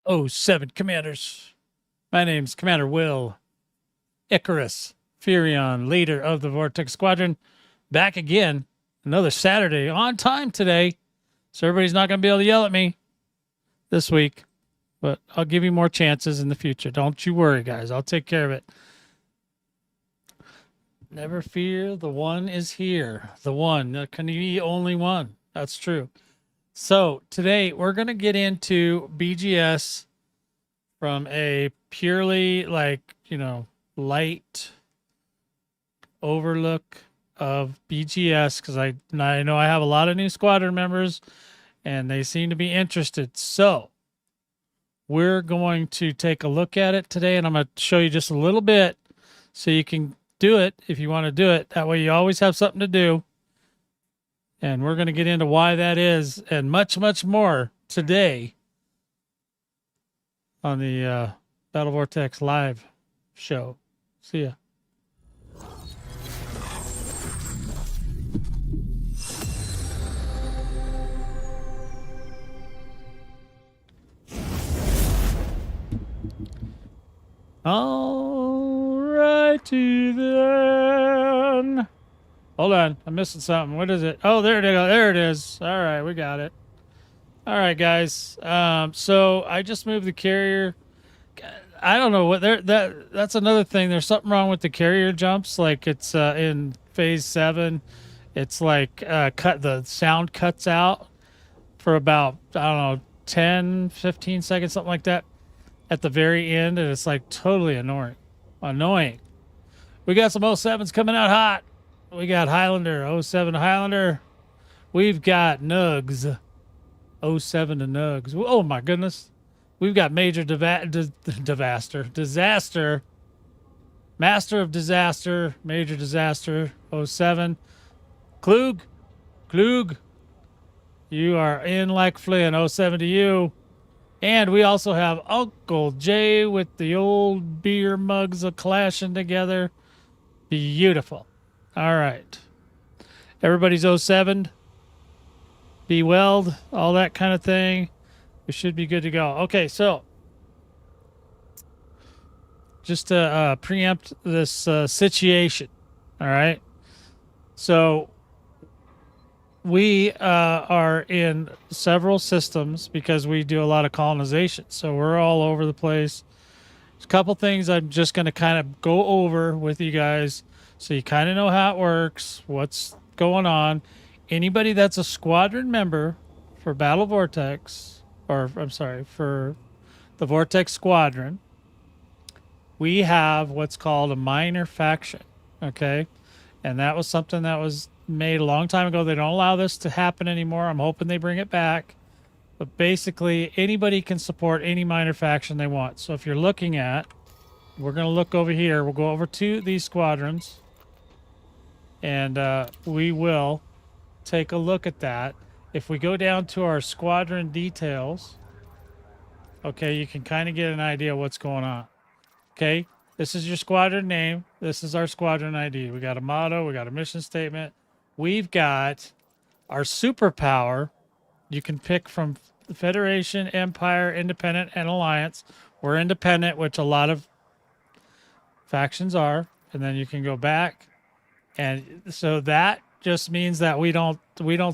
07 Commanders. My name's Commander Will Icarus Fearion, leader of the Vortex Squadron. Back again, another Saturday on time today. So everybody's not going to be able to yell at me this week, but I'll give you more chances in the future. Don't you worry, guys. I'll take care of it. Never fear, the one is here. The one, there can be only one. That's true. So today we're going to get into BGS from a purely light overlook of BGS, because I know I have a lot of new squadron members and they seem to be interested. So we're going to take a look at it today, and I'm going to show you just a little bit so you can do it if you want to do it. That way you always have something to do. And we're going to get into why that is and much, much more today on the Battle Vortex live show. See ya. All righty then. Hold on, I'm missing something. What is it? Oh, there it is. There it is. All right, we got it. All right, guys. So I just moved the carrier. I don't know what that's another thing. There's something wrong with the carrier jumps. Like it's in phase 7. It's like the sound cuts out for about, I don't know, 10, 15 seconds, something like that at the very end, and it's like totally annoying. We got some 07s coming out hot. We got Highlander, 07 Highlander. We've got Nugs, 07 to Nugs. Oh my goodness. We've got Major Disaster, Master of Disaster, Major Disaster, 07. Klug, you are in like Flynn, 07 to you. And we also have Uncle Jay with the old beer mugs clashing together. Beautiful. All right. Everybody's 07. Be weld, all that kind of thing. We should be good to go. Okay, so just to preempt this situation, all right? So we are in several systems because we do a lot of colonization. So we're all over the place. There's a couple things I'm just going to kind of go over with you guys so you kind of know how it works, what's going on. Anybody that's a squadron member for Battle Vortex, or I'm sorry, for the Vortex Squadron, we have what's called a minor faction, okay? And that was something that was made a long time ago. They don't allow this to happen anymore. I'm hoping they bring it back. But basically, anybody can support any minor faction they want. So if you're looking at, we're going to look over here. We'll go over to these squadrons, and we will take a look at that. If we go down to our squadron details, okay, you can kind of get an idea of what's going on. Okay, this is your squadron name. This is our squadron ID. We got a motto. We got a mission statement. We've got our superpower. You can pick from Federation, Empire, Independent, and Alliance. We're independent, which a lot of factions are. And then you can go back. And so that just means that we don't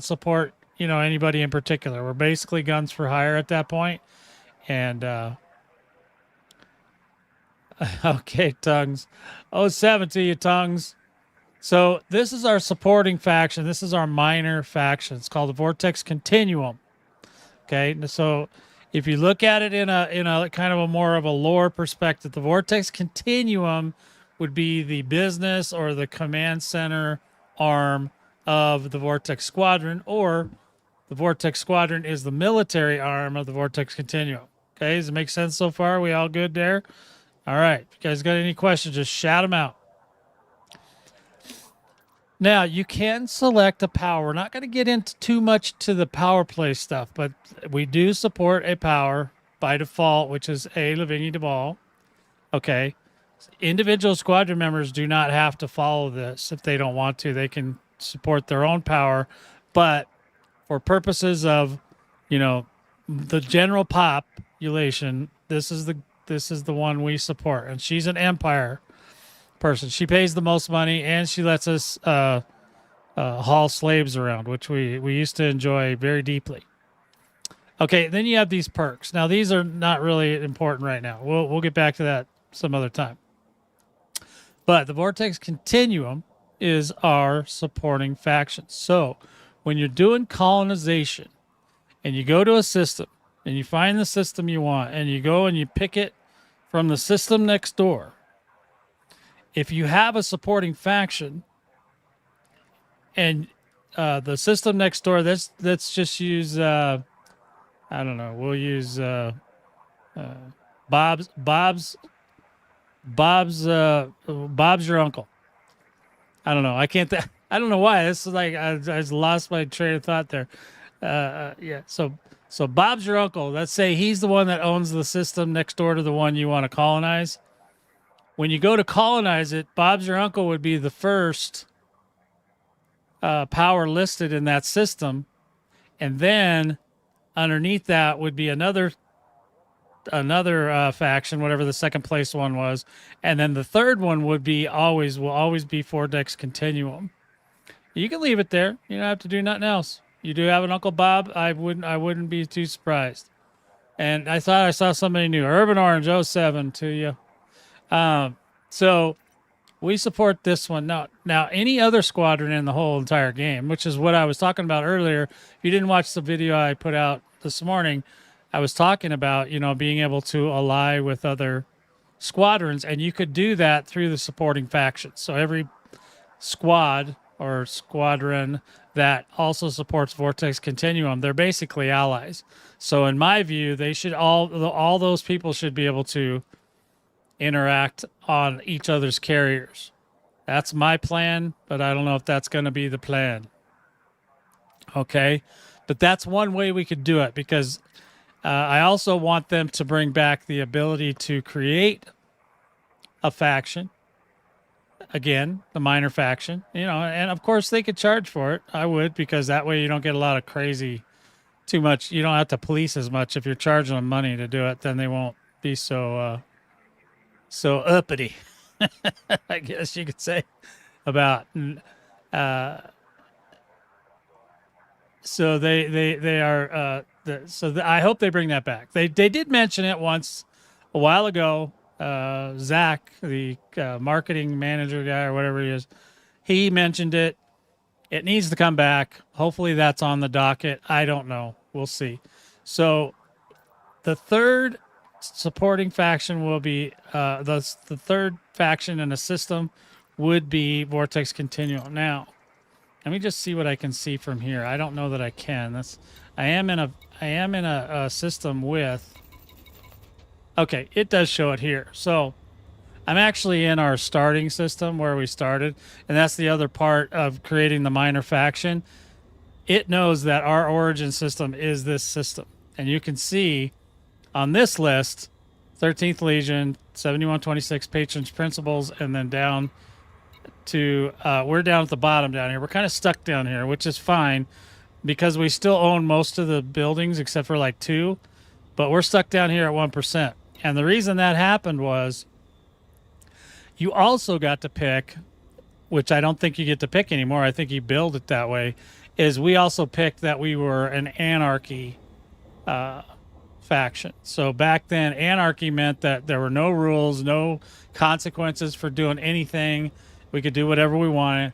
support, anybody in particular. We're basically guns for hire at that point. And okay, Tongues. 07 to you, Tongues. So this is our supporting faction. This is our minor faction. It's called the Vortex Continuum. Okay, so if you look at it in a kind of a more of a lore perspective, the Vortex Continuum would be the business or the command center arm of the Vortex Squadron, or the Vortex Squadron is the military arm of the Vortex Continuum. Okay, does it make sense so far? We all good there? All right, if you guys got any questions, just shout them out. Now, you can select a power. We're not going to get into too much to the power play stuff, but we do support a power by default, which is a Lavigne de Ball. Okay. Individual squadron members do not have to follow this if they don't want to. They can support their own power, but for purposes of, the general population, this is the one we support, and she's an Empire person. She pays the most money, and she lets us haul slaves around, which we used to enjoy very deeply. Okay, then you have these perks. Now these are not really important right now. We'll get back to that some other time. But the Vortex Continuum is our supporting faction. So when you're doing colonization and you go to a system and you find the system you want and you go and you pick it from the system next door, if you have a supporting faction and the system next door, let's just use I don't know, we'll use Bob's your uncle. I don't know. I can't. I don't know why. This is like I just lost my train of thought there. Yeah. So Bob's your uncle. Let's say he's the one that owns the system next door to the one you want to colonize. When you go to colonize it, Bob's your uncle would be the first power listed in that system, and then underneath that would be another faction, whatever the second place one was, and then the third one will always be Vortex Continuum. You can leave it there. You don't have to do nothing else. You do have an Uncle Bob. I wouldn't be too surprised. And I thought I saw somebody new. Urban Orange 07 to you. So we support this one. Now any other squadron in the whole entire game, which is what I was talking about earlier. If you didn't watch the video I put out this morning, I was talking about, being able to ally with other squadrons, and you could do that through the supporting factions. So every squad or squadron that also supports Vortex Continuum, they're basically allies. So in my view, they should all those people should be able to interact on each other's carriers. That's my plan, but I don't know if that's going to be the plan. Okay, but that's one way we could do it, because I also want them to bring back the ability to create a faction. Again, the minor faction, and of course they could charge for it. I would, because that way you don't get a lot of too much. You don't have to police as much. If you're charging them money to do it, then they won't be so uppity, I guess you could say, about. So they are. I hope they bring that back. They did mention it once a while ago. Zach, the marketing manager guy or whatever he is, he mentioned it. It needs to come back. Hopefully that's on the docket. I don't know. We'll see. So the third supporting faction will be the third faction in a system would be Vortex Continuum. Now, let me just see what I can see from here. I don't know that I can. I am in a system with. Okay, it does show it here. So I'm actually in our starting system where we started, and that's the other part of creating the minor faction. It knows that our origin system is this system, and you can see on this list 13th Legion, 7126 Patrons Principles, and then down to we're down at the bottom down here. We're kind of stuck down here, which is fine because we still own most of the buildings except for like 2, but we're stuck down here at 1%. And the reason that happened was you also got to pick, which I don't think you get to pick anymore. I think you build it that way, is we also picked that we were an anarchy faction. So back then, anarchy meant that there were no rules, no consequences for doing anything. We could do whatever we wanted.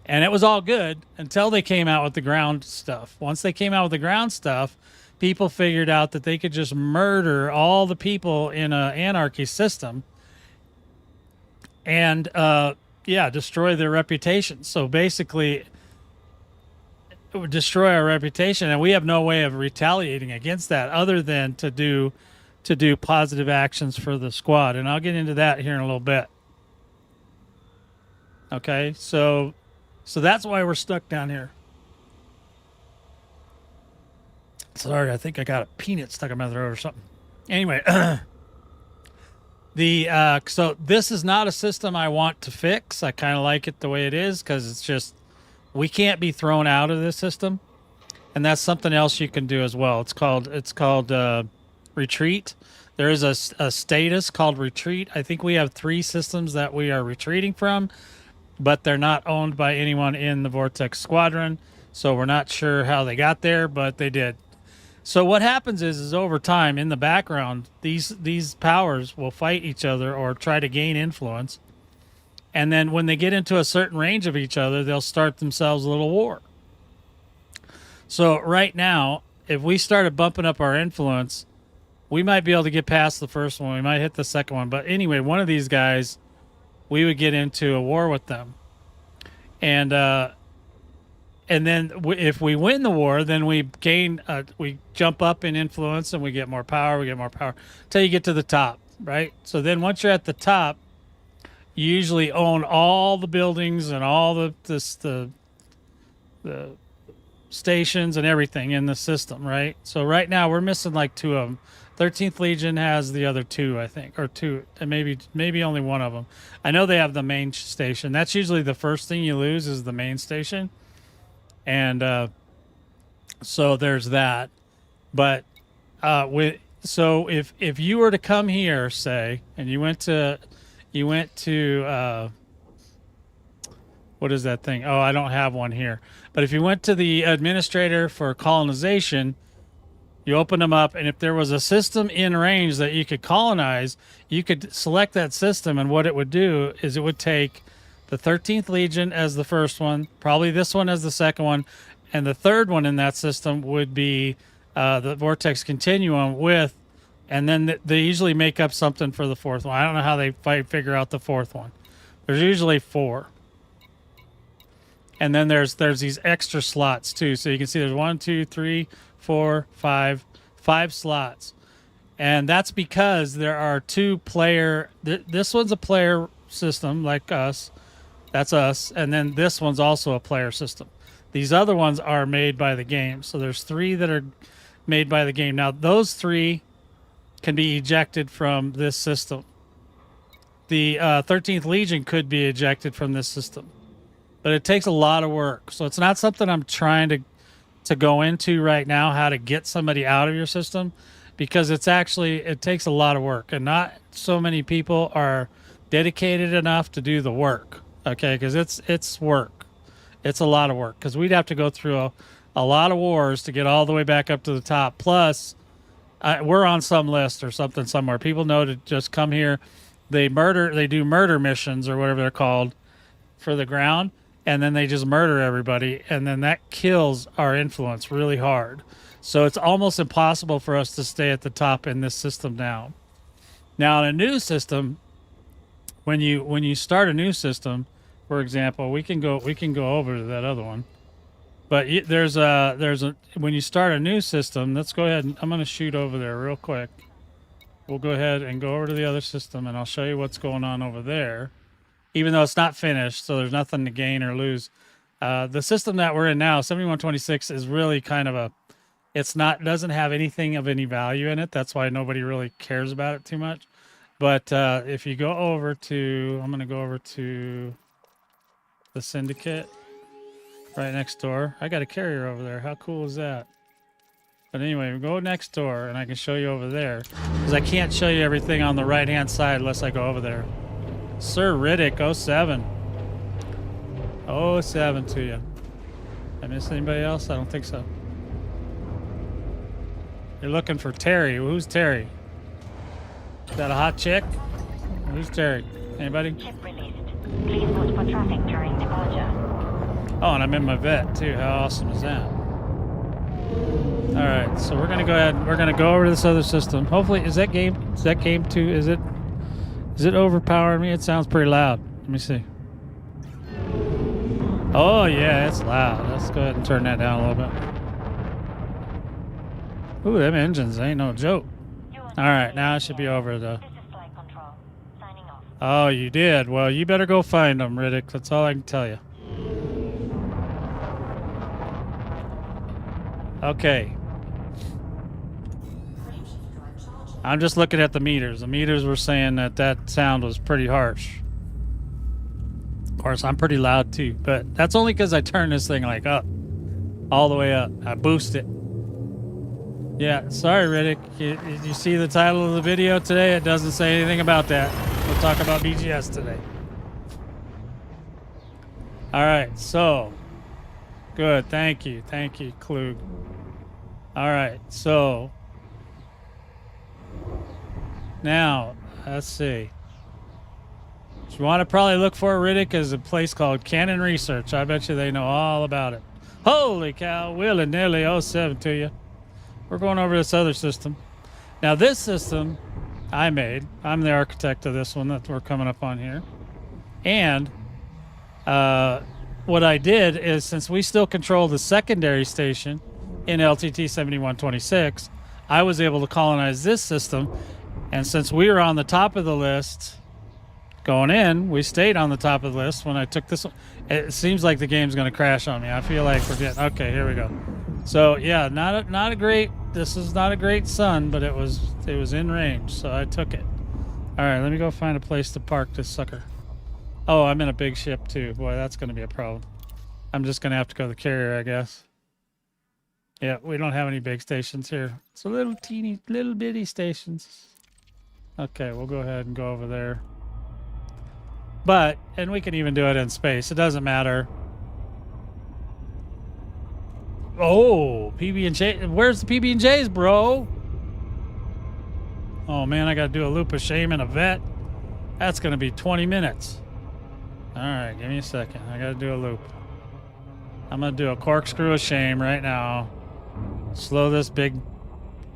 And it was all good until they came out with the ground stuff. Once they came out with the ground stuff, people figured out that they could just murder all the people in an anarchy system and, destroy their reputation. So basically, it would destroy our reputation, and we have no way of retaliating against that other than to do positive actions for the squad. And I'll get into that here in a little bit. Okay, so that's why we're stuck down here. Sorry, I think I got a peanut stuck in my throat or something. Anyway, so this is not a system I want to fix. I kind of like it the way it is because it's just we can't be thrown out of this system. and that's something else you can do as well. It's called retreat. There is a status called retreat. I think we have 3 systems that we are retreating from, but they're not owned by anyone in the Vortex Squadron, so we're not sure how they got there, but they did. So what happens is over time in the background, these powers will fight each other or try to gain influence, and then when they get into a certain range of each other, they'll start themselves a little war. So right now, if we started bumping up our influence, we might be able to get past the first one. We might hit the second one. But anyway, one of these guys, we would get into a war with them. And then if we win the war, then we jump up in influence and we get more power. We get more power until you get to the top, right? So then once you're at the top, you usually own all the buildings and all the stations and everything in the system, right? So right now we're missing like 2 of them. 13th Legion has the other 2, I think, or 2, and maybe only one of them. I know they have the main station. That's usually the first thing you lose is the main station, and so there's that. But so if you were to come here, say, and you went to what is that thing? Oh, I don't have one here. But if you went to the administrator for colonization, you open them up, and if there was a system in range that you could colonize, you could select that system, and what it would do is it would take the 13th Legion as the first one, probably this one as the second one, and the third one in that system would be the Vortex Continuum with, and then they usually make up something for the fourth one. I don't know how they figure out the fourth one. There's usually 4. And then there's these extra slots too. So you can see there's 1, 2, 3, 4, 5 slots. And that's because there are 2 player, this one's a player system like us. That's us. And then this one's also a player system. These other ones are made by the game. So there's 3 that are made by the game. Now those 3 can be ejected from this system. The 13th Legion could be ejected from this system, but it takes a lot of work. So it's not something I'm trying to go into right now, how to get somebody out of your system, because it takes a lot of work, and not so many people are dedicated enough to do the work. Okay, because it's work. It's a lot of work, because we'd have to go through a lot of wars to get all the way back up to the top. Plus, we're on some list or something somewhere. People know to just come here. They do murder missions or whatever they're called for the ground, and then they just murder everybody, and then that kills our influence really hard. So it's almost impossible for us to stay at the top in this system now. Now in a new system, when you start a new system, for example, we can go over to that other one. But there's a when you start a new system, let's go ahead and I'm going to shoot over there real quick. We'll go ahead and go over to the other system, and I'll show you what's going on over there. Even though it's not finished, so there's nothing to gain or lose. The system that we're in now, 7126, is really kind of doesn't have anything of any value in it. That's why nobody really cares about it too much. But if you go over to, I'm going to go over to the Syndicate right next door. I got a carrier over there. How cool is that? But anyway, we go next door, and I can show you over there, because I can't show you everything on the right-hand side unless I go over there. Sir Riddick, 07. 07 to you. I miss anybody else? I don't think so. You're looking for Terry. Who's Terry? Is that a hot chick? Who's Terry? Anybody? Ship released. Please watch for traffic during departure. Oh, and I'm in my vet too. How awesome is that? All right, so we're gonna go ahead. We're gonna go over to this other system. Hopefully, is that game 2? Is it overpowering me? It sounds pretty loud. Let me see. Oh yeah, it's loud. Let's go ahead and turn that down a little bit. Ooh, them engines ain't no joke. All right, now I should be over the. Oh, you did? Well, you better go find them, Riddick. That's all I can tell you. Okay. I'm just looking at the meters. The meters were saying that sound was pretty harsh. Of course, I'm pretty loud too, but that's only because I turned this thing like up. all the way up. I boost it. Yeah, sorry, Riddick. You see the title of the video today? It doesn't say anything about that. We'll talk about BGS today. All right, so good. Thank you, Klug. All right, so now let's see. What you want to probably look for, Riddick, is a place called Cannon Research. I bet you they know all about it. Holy cow! Willy-nilly 07 to you. We're going over this other system. Now, this system I made. I'm the architect of this one that we're coming up on here. And what I did is, since we still control the secondary station in LTT 7126, I was able to colonize this system. And since we were on the top of the list going in, we stayed on the top of the list when I took this one. It seems like the game's going to crash on me. I feel like we're getting... Okay, here we go. So, yeah, not a great... This is not a great sun, but it was in range, so I took it. All right, let me go find a place to park this sucker. Oh, I'm in a big ship, too. Boy, that's going to be a problem. I'm just going to have to go to the carrier, I guess. Yeah, we don't have any big stations here. It's a little bitty stations. Okay, we'll go ahead and go over there. But, and we can even do it in space. It doesn't matter. Oh, PB&J. Where's the PB&Js, bro? Oh, man, I got to do a loop of shame in a vet. That's going to be 20 minutes. All right, give me a second. I got to do a loop. I'm going to do a corkscrew of shame right now. Slow this big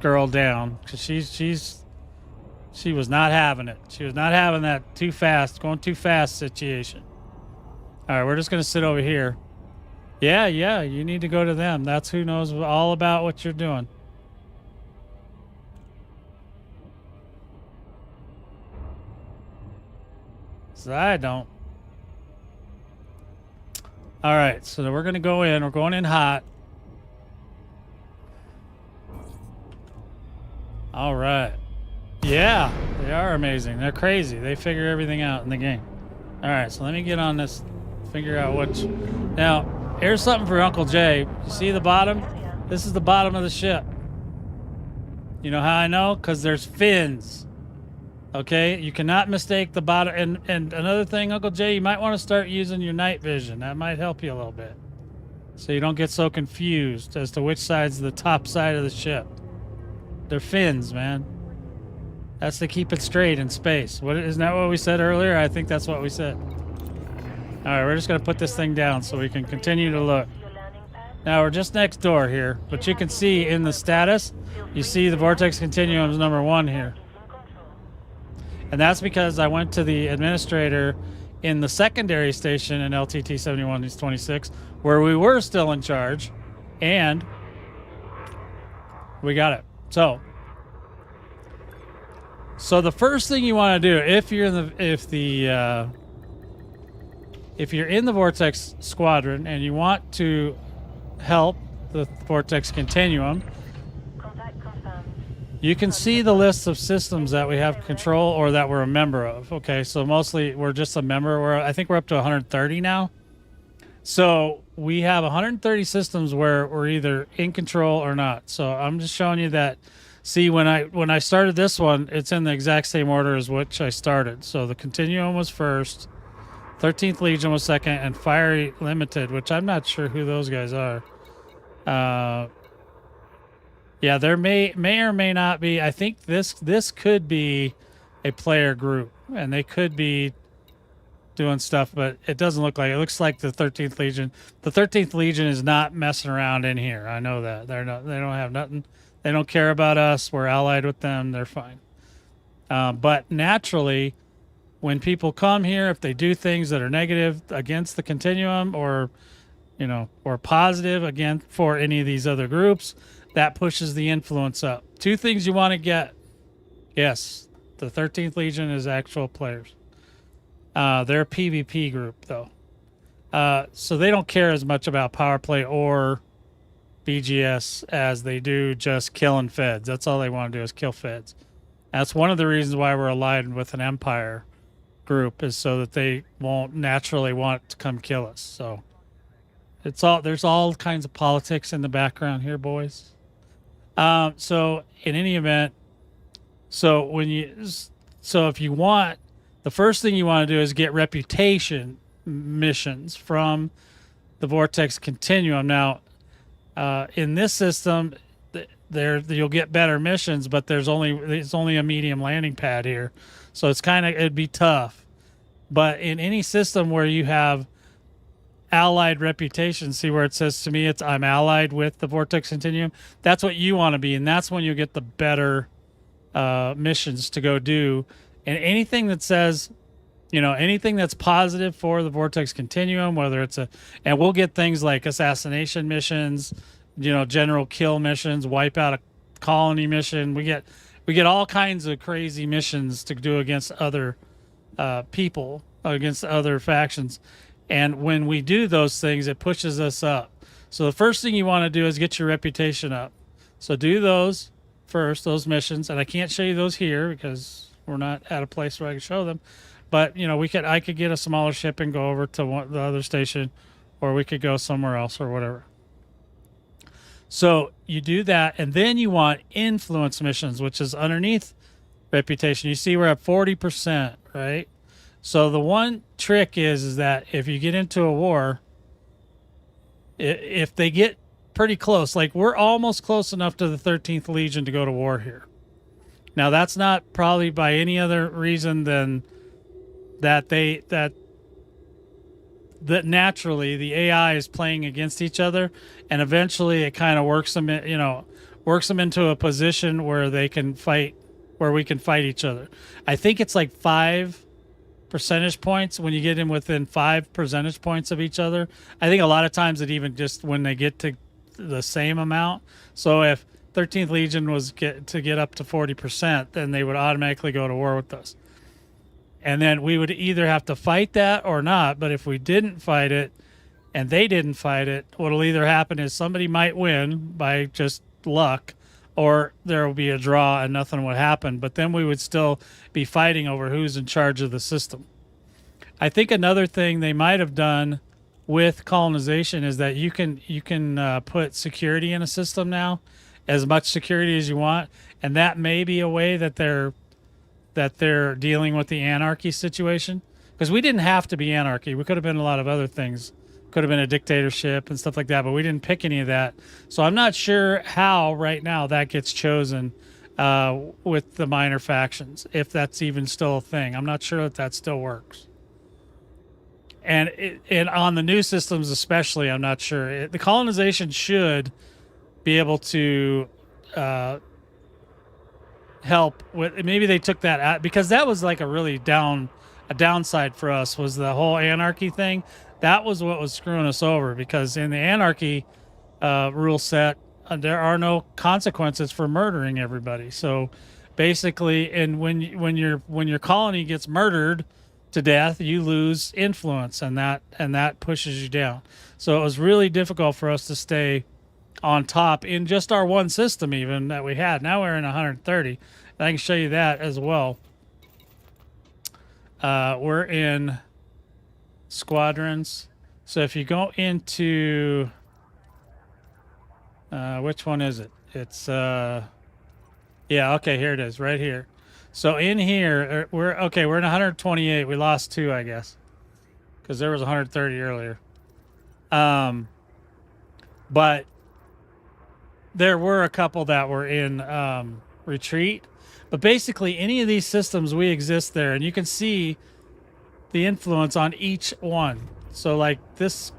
girl down, because she was not having it. She was not having that too fast, going too fast situation. All right, we're just going to sit over here. Yeah, you need to go to them. That's who knows all about what you're doing. So I don't. All right, so we're going to go in. We're going in hot. All right. Yeah, they are amazing. They're crazy. They figure everything out in the game. All right, so let me get on this, figure out what... Now, here's something for Uncle Jay. You see the bottom? This is the bottom of the ship. You know how I know? Because there's fins. Okay? You cannot mistake the bottom. And another thing, Uncle Jay, you might want to start using your night vision. That might help you a little bit. So you don't get so confused as to which side's the top side of the ship. They're fins, man. That's to keep it straight in space. Isn't that what we said earlier? I think that's what we said. All right, we're just going to put this thing down so we can continue to look. Now, we're just next door here, but you can see in the status, you see the Vortex Continuum is number 1 here. And that's because I went to the administrator in the secondary station in LTT 7126, where we were still in charge, and we got it. So the first thing you want to do, if you're in the Vortex Squadron and you want to help the Vortex Continuum, you can see the list of systems that we have control or that we're a member of. Okay, so mostly we're just a member. I think we're up to 130 now. So we have 130 systems where we're either in control or not. So I'm just showing you that. See, when I started this one, it's in the exact same order as which I started. So the Continuum was first, 13th Legion was second, and Fiery Limited, which I'm not sure who those guys are. Yeah, there may or may not be. I think this could be a player group, and they could be doing stuff, but it doesn't look like it. It looks like the 13th Legion. The 13th Legion is not messing around in here. I know that. They're not. They don't have nothing. They don't care about us. We're allied with them. They're fine. But naturally, when people come here, if they do things that are negative against the Continuum or positive again for any of these other groups, that pushes the influence up. 2 things you want to get. Yes, the 13th Legion is actual players. They're a PvP group, though. So they don't care as much about power play or BGS as they do just killing feds. That's all they want to do is kill feds. That's one of the reasons why we're allied with an Empire group, is so that they won't naturally want to come kill us. So there's all kinds of politics in the background here, boys. So in any event, so if you want, the first thing you want to do is get reputation missions from the Vortex Continuum. Now, in this system, you'll get better missions, but it's only a medium landing pad here, so it'd be tough. But in any system where you have allied reputation, see where it says to me I'm allied with the Vortex Continuum, that's what you want to be, and that's when you get the better missions to go do. And anything that says, anything that's positive for the Vortex Continuum, whether it's and we'll get things like assassination missions, general kill missions, wipe out a colony mission. We get all kinds of crazy missions to do against other people, against other factions. And when we do those things, it pushes us up. So the first thing you want to do is get your reputation up. So do those first, those missions. And I can't show you those here because we're not at a place where I can show them. But, I could get a smaller ship and go over to the other station, or we could go somewhere else or whatever. So you do that, and then you want influence missions, which is underneath reputation. You see we're at 40%, right? So the one trick is that if you get into a war, if they get pretty close, like we're almost close enough to the 13th Legion to go to war here. Now that's not probably by any other reason than that naturally the AI is playing against each other, and eventually it kind of works them into a position where they can fight, where we can fight each other. I think it's like 5 percentage points when you get in within 5 percentage points of each other. I think a lot of times it even just when they get to the same amount. So if 13th Legion was to get up to 40%, then they would automatically go to war with us. And then we would either have to fight that or not. But if we didn't fight it and they didn't fight it, what'll either happen is somebody might win by just luck, or there will be a draw and nothing would happen. But then we would still be fighting over who's in charge of the system. I think another thing they might have done with colonization is that you can put security in a system now, as much security as you want, and that may be a way that they're dealing with the anarchy situation, because we didn't have to be anarchy. We could have been a lot of other things. Could have been a dictatorship and stuff like that, but we didn't pick any of that. So I'm not sure how right now that gets chosen with the minor factions, if that's even still a thing. I'm not sure that still works. And on the new systems especially, I'm not sure. The colonization should be able to help with, maybe they took that out, because that was like a downside for us, was the whole anarchy thing. That was what was screwing us over, because in the anarchy rule set, there are no consequences for murdering everybody. So basically, and when your colony gets murdered to death, you lose influence, and that pushes you down. So it was really difficult for us to stay on top in just our one system even that we had. Now we're in 130. And I can show you that as well. We're in squadrons. So if you go into which one is it? It's yeah, okay, here it is, right here. So in here we're in 128. We lost 2, I guess, because there was 130 earlier. But there were a couple that were in retreat. But basically, any of these systems, we exist there, and you can see the influence on each one. So like this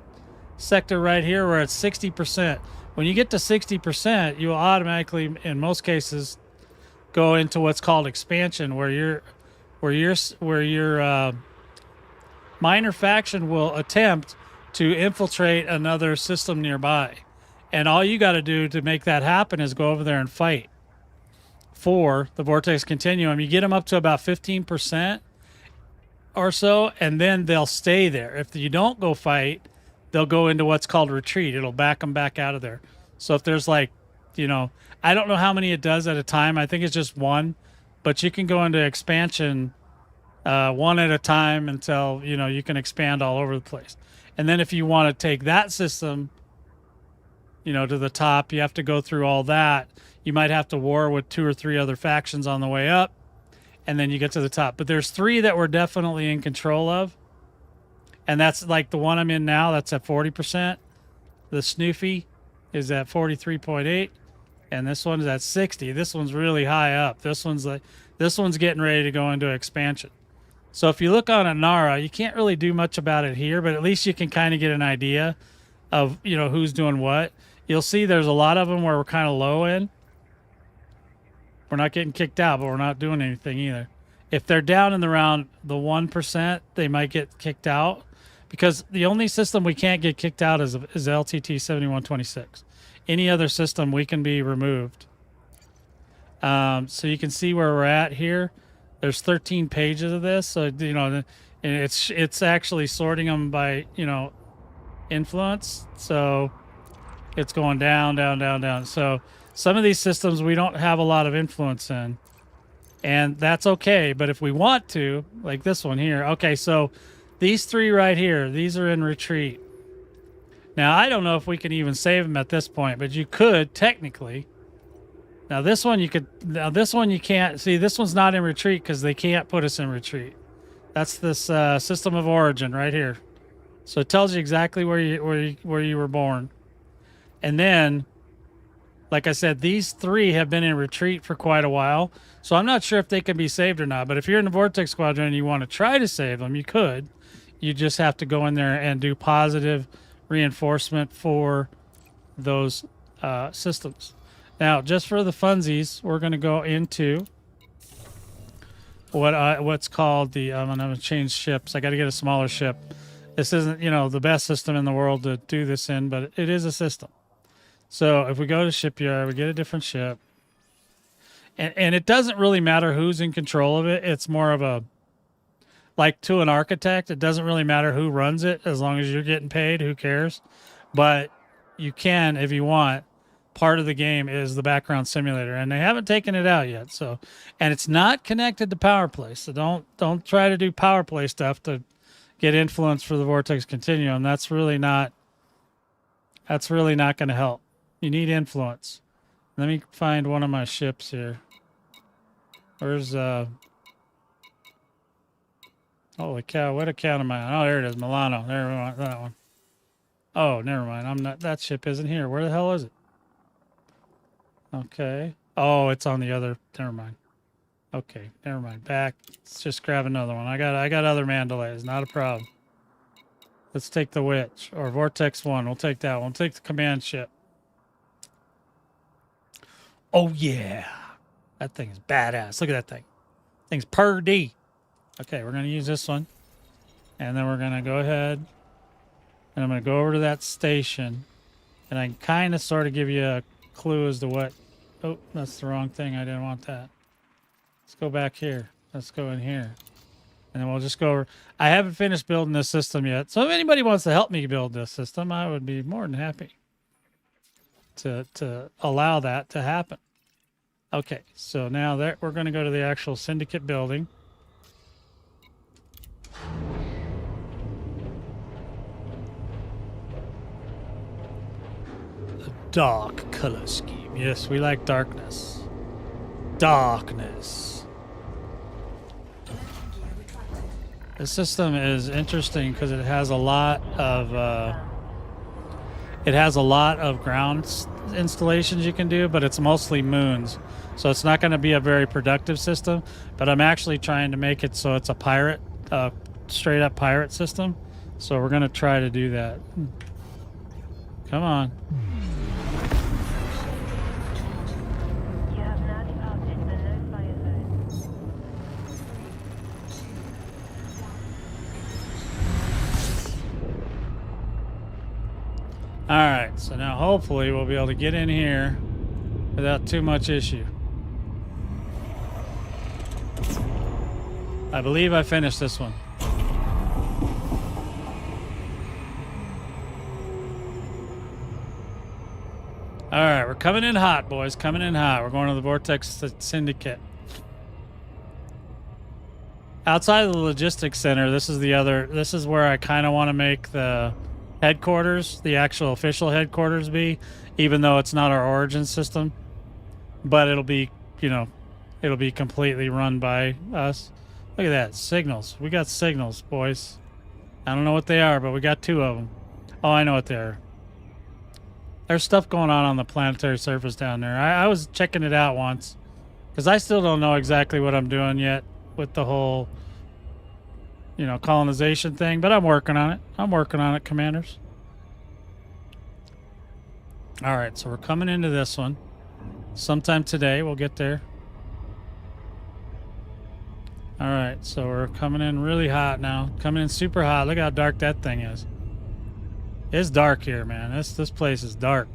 sector right here, we're at 60%. When you get to 60%, you will automatically, in most cases, go into what's called expansion, where your minor faction will attempt to infiltrate another system nearby. And all you got to do to make that happen is go over there and fight for the Vortex Continuum. You get them up to about 15% or so, and then they'll stay there. If you don't go fight, they'll go into what's called retreat. It'll back them back out of there. So if there's like, I don't know how many it does at a time. I think it's just 1, but you can go into expansion 1 at a time until, you can expand all over the place. And then if you want to take that system, you know, to the top, you have to go through all that. You might have to war with 2 or 3 other factions on the way up, and then you get to the top. But there's 3 that we're definitely in control of. And that's like the one I'm in now, that's at 40%. The Snoofy is at 43.8. And this one is at 60. This one's really high up. This one's getting ready to go into expansion. So if you look on Anara, you can't really do much about it here, but at least you can kind of get an idea of, you know, who's doing what. You'll see there's a lot of them where we're kind of low in. We're not getting kicked out, but we're not doing anything either. If they're down in around the 1%, they might get kicked out, because the only system we can't get kicked out is LTT 7126. Any other system we can be removed. So you can see where we're at here. There's 13 pages of this, so you know, and it's actually sorting them by, you know, influence. So it's going down, down, down, down. So some of these systems we don't have a lot of influence in, and that's okay. But if we want to, like this one here, okay, so these 3 right here, these are in retreat. Now, I don't know if we can even save them at this point, but you could technically. Now, this one you could. Now, this one you can't. See, this one's not in retreat because they can't put us in retreat. That's this system of origin right here. So it tells you exactly where you were born. And then, like I said, these 3 have been in retreat for quite a while. So I'm not sure if they can be saved or not. But if you're in the Vortex Squadron and you want to try to save them, you could. You just have to go in there and do positive reinforcement for those systems. Now, just for the funsies, we're going to go into what's called the. I'm going to change ships. I got to get a smaller ship. This isn't, you know, the best system in the world to do this in, but it is a system. So if we go to shipyard, we get a different ship, and it doesn't really matter who's in control of it. It's more of a, like to an architect, it doesn't really matter who runs it as long as you're getting paid. Who cares? But you can, if you want. Part of the game is the background simulator, and they haven't taken it out yet. So, and it's not connected to power play. So don't try to do power play stuff to get influence for the Vortex Continuum. That's really not going to help. You need influence. Let me find one of my ships here. Where's holy cow, what account am I on? Oh, there it is, Milano. There we want that one. Oh, never mind. I'm not. That ship isn't here. Where the hell is it? Okay. Oh, it's on the other. Never mind. Okay, never mind. Back. Let's just grab another one. I got other Mandalays. Not a problem. Let's take the Witch or Vortex 1. We'll take that one. We'll take the command ship. Oh yeah, that thing is badass. Look at that thing. Thing's per D. Okay, we're gonna use this one, and then we're gonna go ahead, and I'm gonna go over to that station, and I can kind of sort of give you a clue as to what. Oh, that's the wrong thing. I didn't want that. Let's go back here. Let's go in here, and then we'll just go over. I haven't finished building this system yet, so if anybody wants to help me build this system, I would be more than happy to allow that to happen. Okay, so now that we're going to go to the actual syndicate building. The dark color scheme. Yes, we like darkness. Darkness. This system is interesting because it has a lot of ground installations you can do, but it's mostly moons, so it's not going to be a very productive system. But I'm actually trying to make it so it's a pirate, straight up pirate system. So we're going to try to do that. Come on. You have now departed the low fire zone. All right, so now hopefully we'll be able to get in here without too much issue. I believe I finished this one. All right, we're coming in hot, boys. Coming in hot. We're going to the Vortex Syndicate. Outside of the logistics center, this is where I kind of want to make the headquarters, the actual official headquarters be, even though it's not our origin system. But it'll be, you know, it'll be completely run by us. Look at that. Signals. We got signals, boys. I don't know what they are, but we got 2 of them. Oh, I know what they are. There's stuff going on the planetary surface down there. I was checking it out once because I still don't know exactly what I'm doing yet with the whole, you know, colonization thing, but I'm working on it. I'm working on it, commanders. All right, so we're coming into this one. Sometime today, we'll get there. All right, so we're coming in really hot now. Coming in super hot. Look how dark that thing is. It's dark here, man. This place is dark.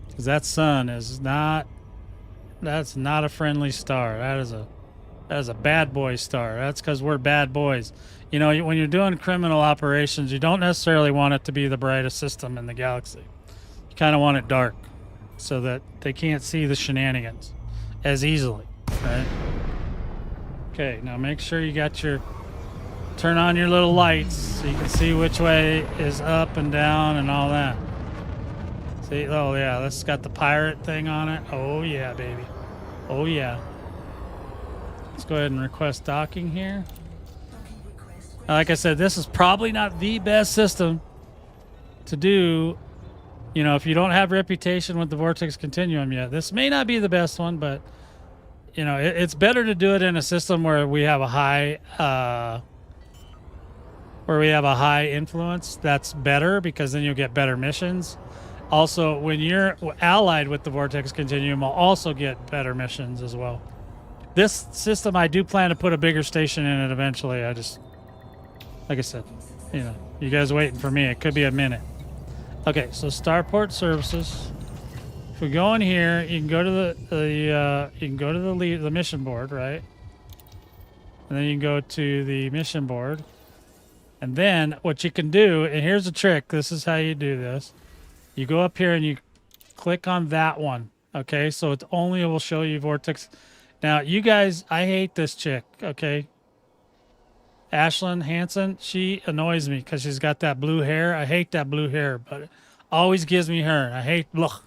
Because that sun is not... That's not a friendly star. That is a bad boy star. That's because we're bad boys. You know, when you're doing criminal operations, you don't necessarily want it to be the brightest system in the galaxy. You kind of want it dark so that they can't see the shenanigans as easily, right? Okay, now make sure you got your... Turn on your little lights so you can see which way is up and down and all that. See, oh yeah, this got the pirate thing on it. Oh yeah, baby. Oh yeah. Let's go ahead and request docking here. Like I said, this is probably not the best system to do. You know, if you don't have reputation with the Vortex Continuum yet, this may not be the best one, but you know, it's better to do it in a system where we have a high influence. That's better because then you'll get better missions. Also, when you're allied with the Vortex Continuum, you'll also get better missions as well. This system, I do plan to put a bigger station in it eventually. I just, like I said, you know, you guys waiting for me. It could be a minute. Okay, so Starport Services. If we go in here, you can go to the mission board, right? And then you can go to the mission board. And then what you can do, and here's a trick. This is how you do this. You go up here and you click on that one. Okay, so it only will show you Vortex. Now, you guys, I hate this chick, okay? Ashlyn Hansen, she annoys me because she's got that blue hair. I hate that blue hair, but it always gives me her. I hate, look,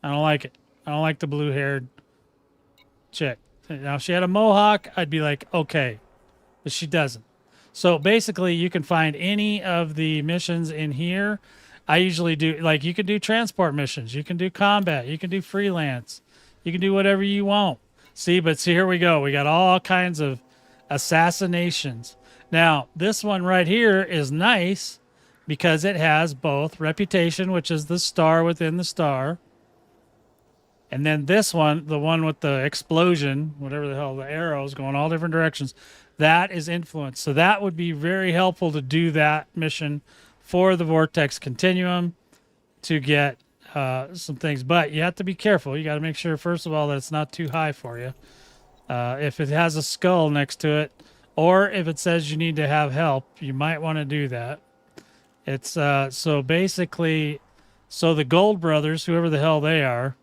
I don't like it. I don't like the blue-haired chick. Now, if she had a mohawk, I'd be like, okay, but she doesn't. So basically, you can find any of the missions in here. I usually do, like, you can do transport missions. You can do combat. You can do freelance. You can do whatever you want. See, but see, here we go. We got all kinds of assassinations. Now, this one right here is nice because it has both reputation, which is the star within the star. And then this one, the one with the explosion, whatever the hell, the arrows going all different directions, that is influence. So that would be very helpful to do that mission for the Vortex Continuum to get some things. But you have to be careful. You got to make sure, first of all, that it's not too high for you. If it has a skull next to it, or if it says you need to have help, you might want to do that. It's so basically, so the Gold Brothers, whoever the hell they are,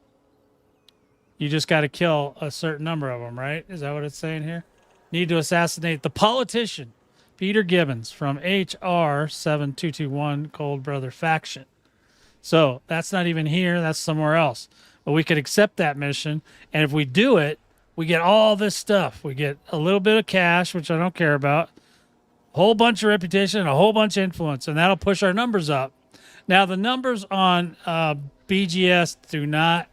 you just got to kill a certain number of them, right? Is that what it's saying here? Need to assassinate the politician, Peter Gibbons, from HR 7221 Gold Brother faction. So that's not even here. That's somewhere else. But we could accept that mission. And if we do it, we get all this stuff. We get a little bit of cash, which I don't care about, a whole bunch of reputation, a whole bunch of influence, and that'll push our numbers up. Now, the numbers on BGS do not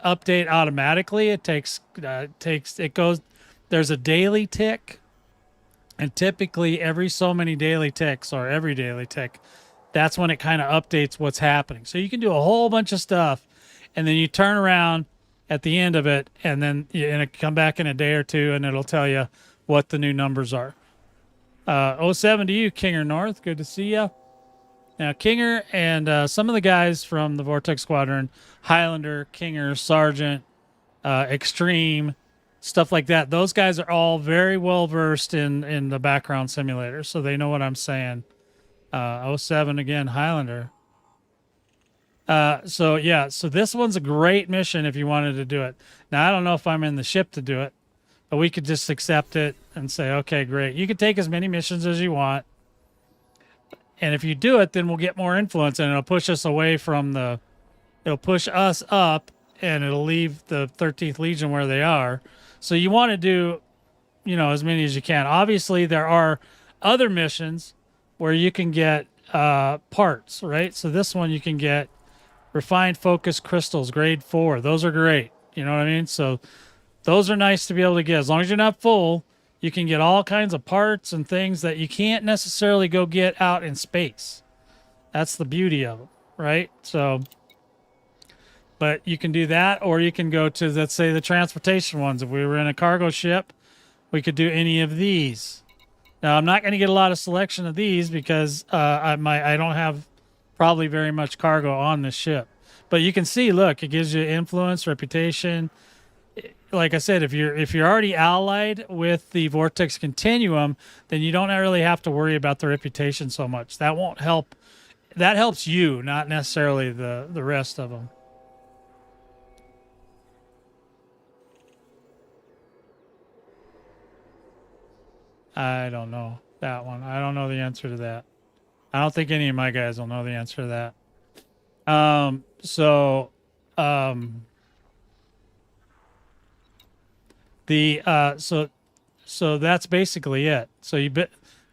update automatically. It goes, there's a daily tick, and typically every so many daily ticks, or every daily tick, that's when it kind of updates what's happening. So you can do a whole bunch of stuff, and then you turn around at the end of it, and then you come back in a day or two, and it'll tell you what the new numbers are. 07 to you, Kinger North. Good to see you. Now, Kinger and some of the guys from the Vortex Squadron, Highlander, Kinger, Sergeant, Extreme, stuff like that, those guys are all very well versed in the background simulator, so they know what I'm saying. 07 again, Highlander. So yeah, so this one's a great mission if you wanted to do it. Now, I don't know if I'm in the ship to do it, but we could just accept it and say, okay, great. You can take as many missions as you want. And if you do it, then we'll get more influence, and it'll push us away from the. It'll push us up, and it'll leave the 13th Legion where they are. So you want to do, as many as you can. Obviously, there are other missions where you can get parts, right? So this one you can get refined focus crystals, grade 4. Those are great. You know what I mean? So those are nice to be able to get. As long as you're not full, you can get all kinds of parts and things that you can't necessarily go get out in space. That's the beauty of them, right? So, but you can do that, or you can go to, let's say, the transportation ones. If we were in a cargo ship, we could do any of these. Now, I'm not going to get a lot of selection of these because I don't have probably very much cargo on this ship. But you can see, look, it gives you influence, reputation. Like I said, if you're already allied with the Vortex Continuum, then you don't really have to worry about the reputation so much. That won't help. That helps you, not necessarily the rest of them. I don't know that one. I don't know the answer to that. I don't think any of my guys will know the answer to that. So that's basically it. So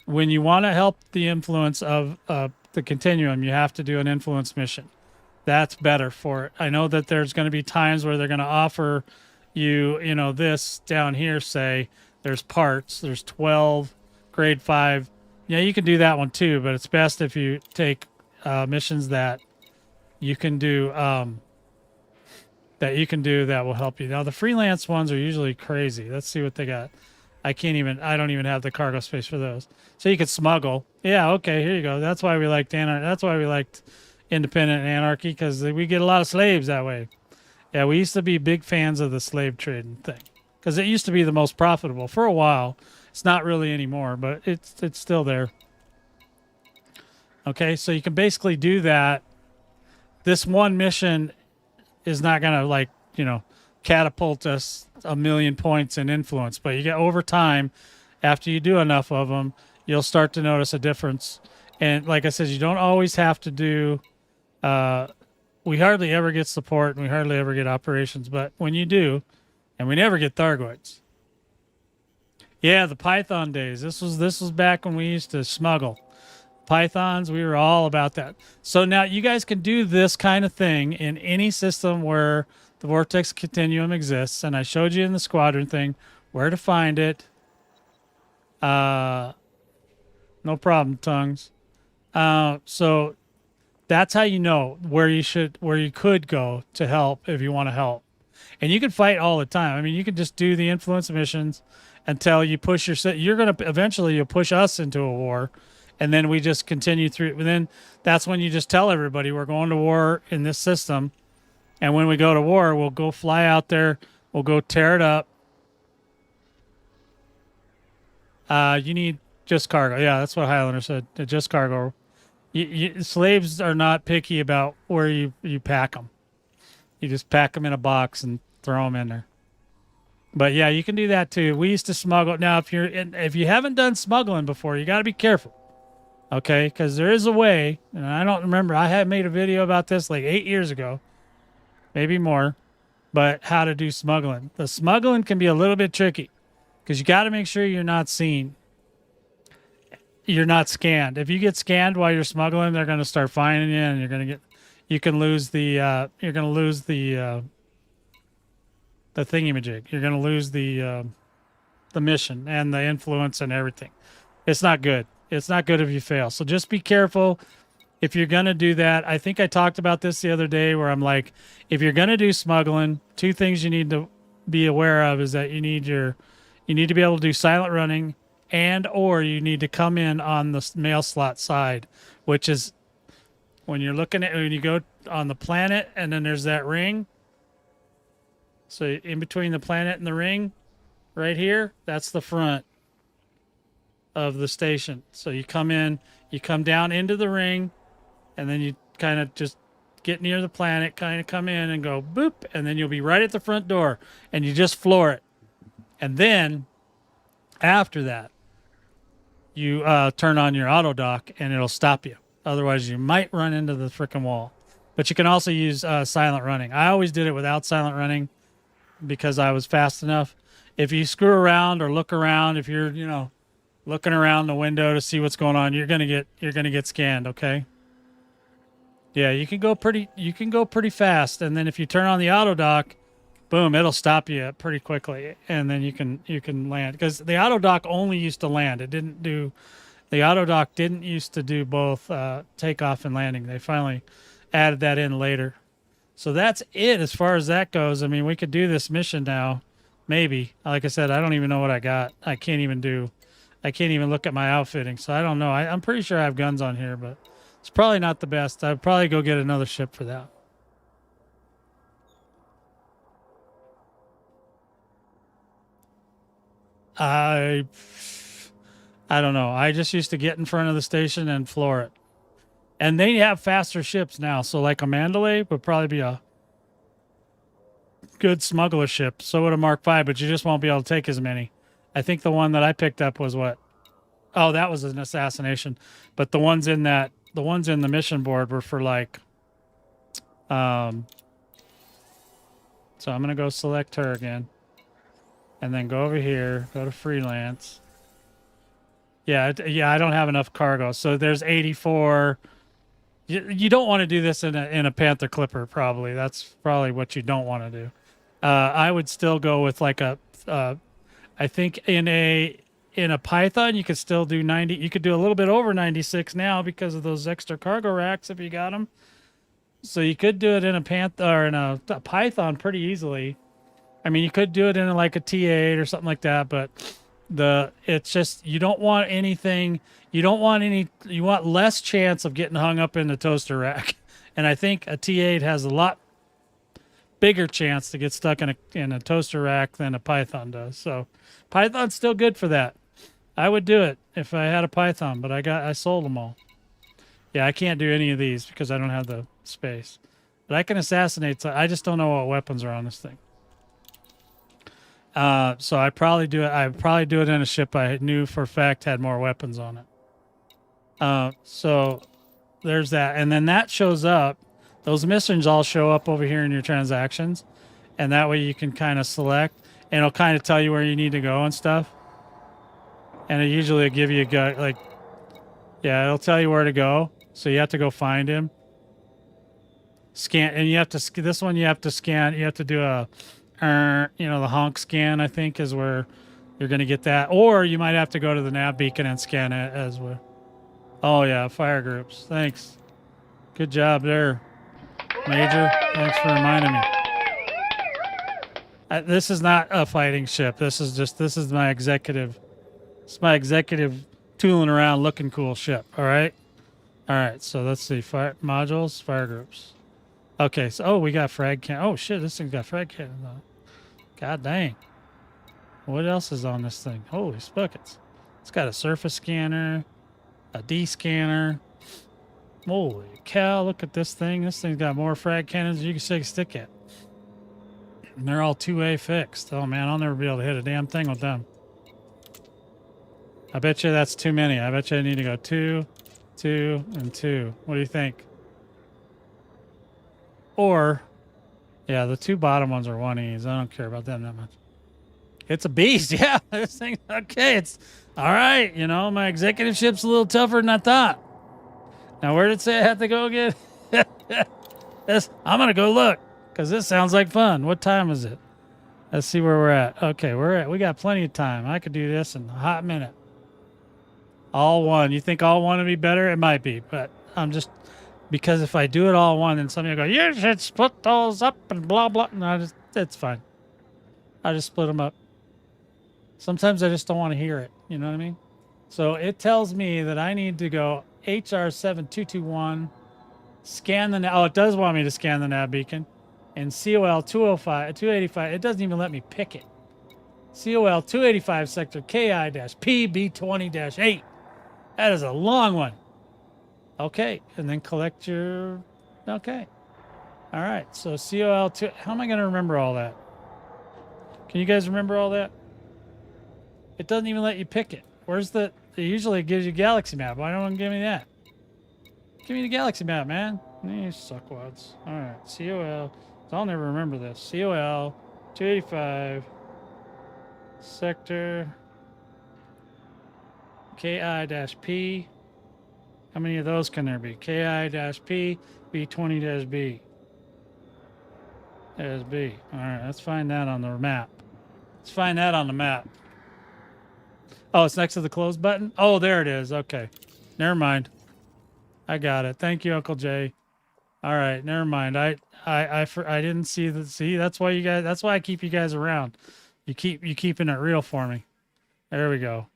when you want to help the influence of the continuum, you have to do an influence mission. That's better for it. I know that there's going to be times where they're going to offer you, this down here, say there's parts, there's 12 grade 5. Yeah, you can do that one too, but it's best if you take missions that you can do that will help you. Now the freelance ones are usually crazy. Let's see what they got. I don't even have the cargo space for those. So you could smuggle. Yeah, okay, here you go. That's why we liked independent anarchy, because we get a lot of slaves that way. Yeah, we used to be big fans of the slave trading thing because it used to be the most profitable for a while. It's not really anymore, but it's still there. Okay, so you can basically do that. This one mission is not going to catapult us 1,000,000 points in influence, but you get over time, after you do enough of them, you'll start to notice a difference. And like I said, you don't always have to do, we hardly ever get support and we hardly ever get operations, but when you do, and we never get Thargoids. Yeah, the Python days. This was back when we used to smuggle. Pythons, we were all about that. So now you guys can do this kind of thing in any system where the Vortex Continuum exists, and I showed you in the Squadron thing where to find it. No problem, Tongues. So that's how you know where you could go to help if you want to help. And you can fight all the time. I mean, you can just do the influence missions until you push you'll push us into a war, and then we just continue through. And then that's when you just tell everybody we're going to war in this system. And when we go to war, we'll go fly out there. We'll go tear it up. You need just cargo. Yeah, that's what Highlander said. Just cargo. Slaves are not picky about where you pack them. You just pack them in a box and throw them in there. But yeah, you can do that too. We used to smuggle. Now, if you haven't done smuggling before, you got to be careful. Okay, because there is a way, and I don't remember. I had made a video about this like 8 years ago, maybe more, but how to do smuggling. The smuggling can be a little bit tricky because you got to make sure you're not seen. You're not scanned. If you get scanned while you're smuggling, they're going to start finding you, and you can lose the thingamajig. You're going to lose the mission and the influence and everything. It's not good. It's not good if you fail. So just be careful if you're going to do that. I think I talked about this the other day where I'm like, if you're going to do smuggling, 2 things you need to be aware of is that you need to be able to do silent running, or you need to come in on the mail slot side, which is when you go on the planet and then there's that ring. So in between the planet and the ring right here, that's the front of the station. So you come down into the ring, and then you kind of just get near the planet, kind of come in and go boop, and then you'll be right at the front door, and you just floor it. And then after that, you turn on your auto dock and it'll stop you. Otherwise, you might run into the freaking wall. But you can also use silent running. I always did it without silent running because I was fast enough. If you screw around or look around, if you're, you know, looking around the window to see what's going on, you're gonna get scanned. Okay. Yeah, you can go pretty fast, and then if you turn on the auto dock, boom, it'll stop you pretty quickly, and then you can land, because the auto dock only used to land. The auto dock didn't used to do both takeoff and landing. They finally added that in later. So that's it as far as that goes. I mean, we could do this mission now, maybe. Like I said, I don't even know what I got. I can't even look at my outfitting, so I don't know. I'm pretty sure I have guns on here, but it's probably not the best. I'd probably go get another ship for that. I don't know. I just used to get in front of the station and floor it. And they have faster ships now, so like a Mandalay would probably be a good smuggler ship. So would a Mark V, but you just won't be able to take as many. I think the one that I picked up was what? Oh, that was an assassination. But the ones in the mission board were for like so I'm gonna go select her again. And then go over here, go to freelance. Yeah, I don't have enough cargo. So there's 84. You don't want to do this in a Panther Clipper, probably. That's probably what you don't want to do. I would still go with like I think in a Python you could still do 90. You could do a little bit over 96 now because of those extra cargo racks if you got them. So you could do it in a Panther or in a Python pretty easily. I mean, you could do it in like a T8 or something like that, but it's just, you don't want anything. You want less chance of getting hung up in the toaster rack. And I think a T8 has a lot bigger chance to get stuck in a toaster rack than a Python does. So Python's still good for that. I would do it if I had a Python, but I sold them all. Yeah, I can't do any of these because I don't have the space. But I can assassinate. So I just don't know what weapons are on this thing. So I'd probably do it in a ship I knew for a fact had more weapons on it. So there's that. And then that shows up. Those missions all show up over here in your transactions. And that way you can kind of select. And it'll kind of tell you where you need to go and stuff. And it usually will give you it'll tell you where to go. So you have to go find him. Scan. And you have to scan. You have to do a... the honk scan, I think, is where you're going to get that. Or you might have to go to the nav beacon and scan it as well. Oh, yeah, fire groups. Thanks. Good job there, Major. Thanks for reminding me. This is not a fighting ship. This is my executive. It's my executive tooling around looking cool ship. All right? All right, so let's see. Fire modules, fire groups. Okay, so, we got frag can. Oh, shit, this thing's got frag cannons on it. God dang. What else is on this thing? Holy spuckets. It's got a surface scanner, a D scanner. Holy cow, look at this thing. This thing's got more frag cannons than you can shake a stick at. And they're all 2A fixed. Oh, man, I'll never be able to hit a damn thing with them. I bet you that's too many. I bet you I need to go 2, 2, and 2. What do you think? Or... yeah, the two bottom ones are 1Es. I don't care about them that much. It's a beast. Yeah, this thing. Okay, it's all right. My executive ship's a little tougher than I thought. Now, where did it say I have to go again? I'm going to go look because this sounds like fun. What time is it? Let's see where we're at. Okay, we got plenty of time. I could do this in a hot minute. All one. You think all one would be better? It might be, but I'm just... because if I do it all one, then somebody will go, you should split those up and blah, blah. No, it's fine. I just split them up. Sometimes I just don't want to hear it. You know what I mean? So it tells me that I need to go HR7221, scan the nav. Oh, it does want me to scan the nav beacon. And COL 285, it doesn't even let me pick it. COL 285 sector KI-PB20-8. That is a long one. Okay, and then collect your... okay. All right, so COL2... how am I going to remember all that? Can you guys remember all that? It doesn't even let you pick it. Where's the... usually gives you galaxy map. Why don't it give me that? Give me the galaxy map, man. You suckwads. All right, COL. I'll never remember this. COL 285 sector KI-P. How many of those can there be? KI-P, B20-B. There's B. All right, let's find that on the map. Let's find that on the map. Oh, it's next to the close button? Oh, there it is. Okay. Never mind. I got it. Thank you, Uncle Jay. All right, never mind. I didn't see the that's why you guys that's why I keep you guys around. You keeping it real for me. There we go.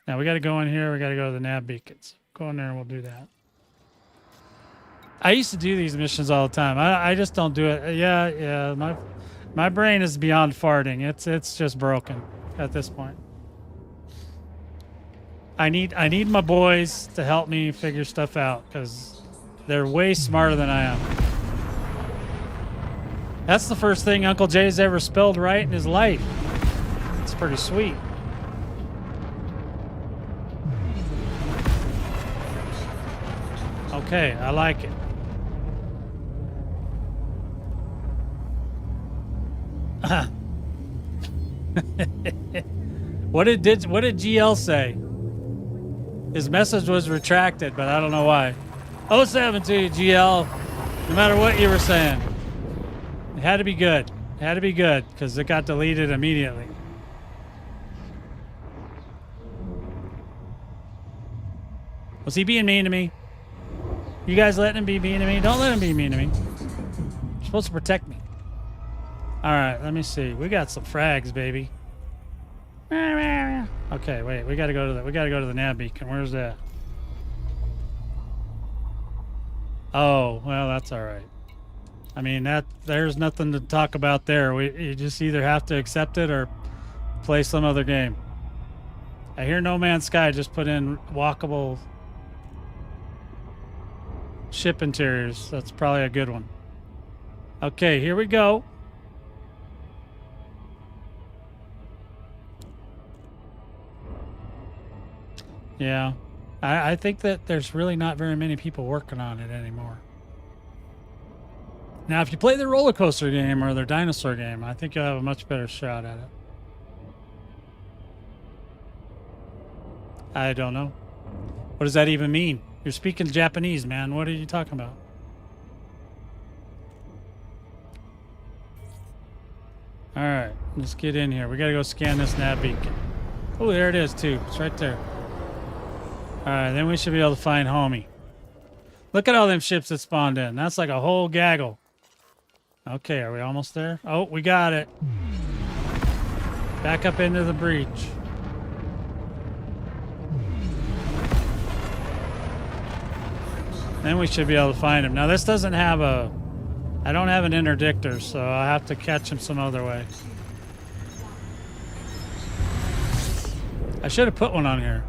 Now we gotta go in here, we gotta go to the nav beacons. Go in there and we'll do that. I used to do these missions all the time. I just don't do it. Yeah, my brain is beyond farting. It's just broken at this point. I need my boys to help me figure stuff out because they're way smarter than I am. That's the first thing Uncle Jay's ever spelled right in his life. It's pretty sweet. Okay, I like it. What did GL say? His message was retracted, but I don't know why. 07 to you, GL. No matter what you were saying. It had to be good. It had to be good, because it got deleted immediately. Was he being mean to me? You guys letting him be mean to me? Don't let him be mean to me. You're supposed to protect me. Alright, let me see. We got some frags, baby. Okay, wait, we gotta go to the nav beacon. Where's that? Oh, well, that's alright. I mean, there's nothing to talk about there. You just either have to accept it or play some other game. I hear No Man's Sky just put in walkable ship interiors. That's probably a good one. Okay, here we go. Yeah, I think that there's really not very many people working on it anymore. Now, if you play the roller coaster game or their dinosaur game, I think you'll have a much better shot at it. I don't know. What does that even mean? You're speaking Japanese, man. What are you talking about? All right, let's get in here. We got to go scan this nav beacon. Oh, there it is, too. It's right there. All right, then we should be able to find homie. Look at all them ships that spawned in. That's like a whole gaggle. Okay, are we almost there? Oh, we got it. Back up into the breach. Then we should be able to find him. Now, this doesn't have a... I don't have an interdictor, so I'll have to catch him some other way. I should have put one on here.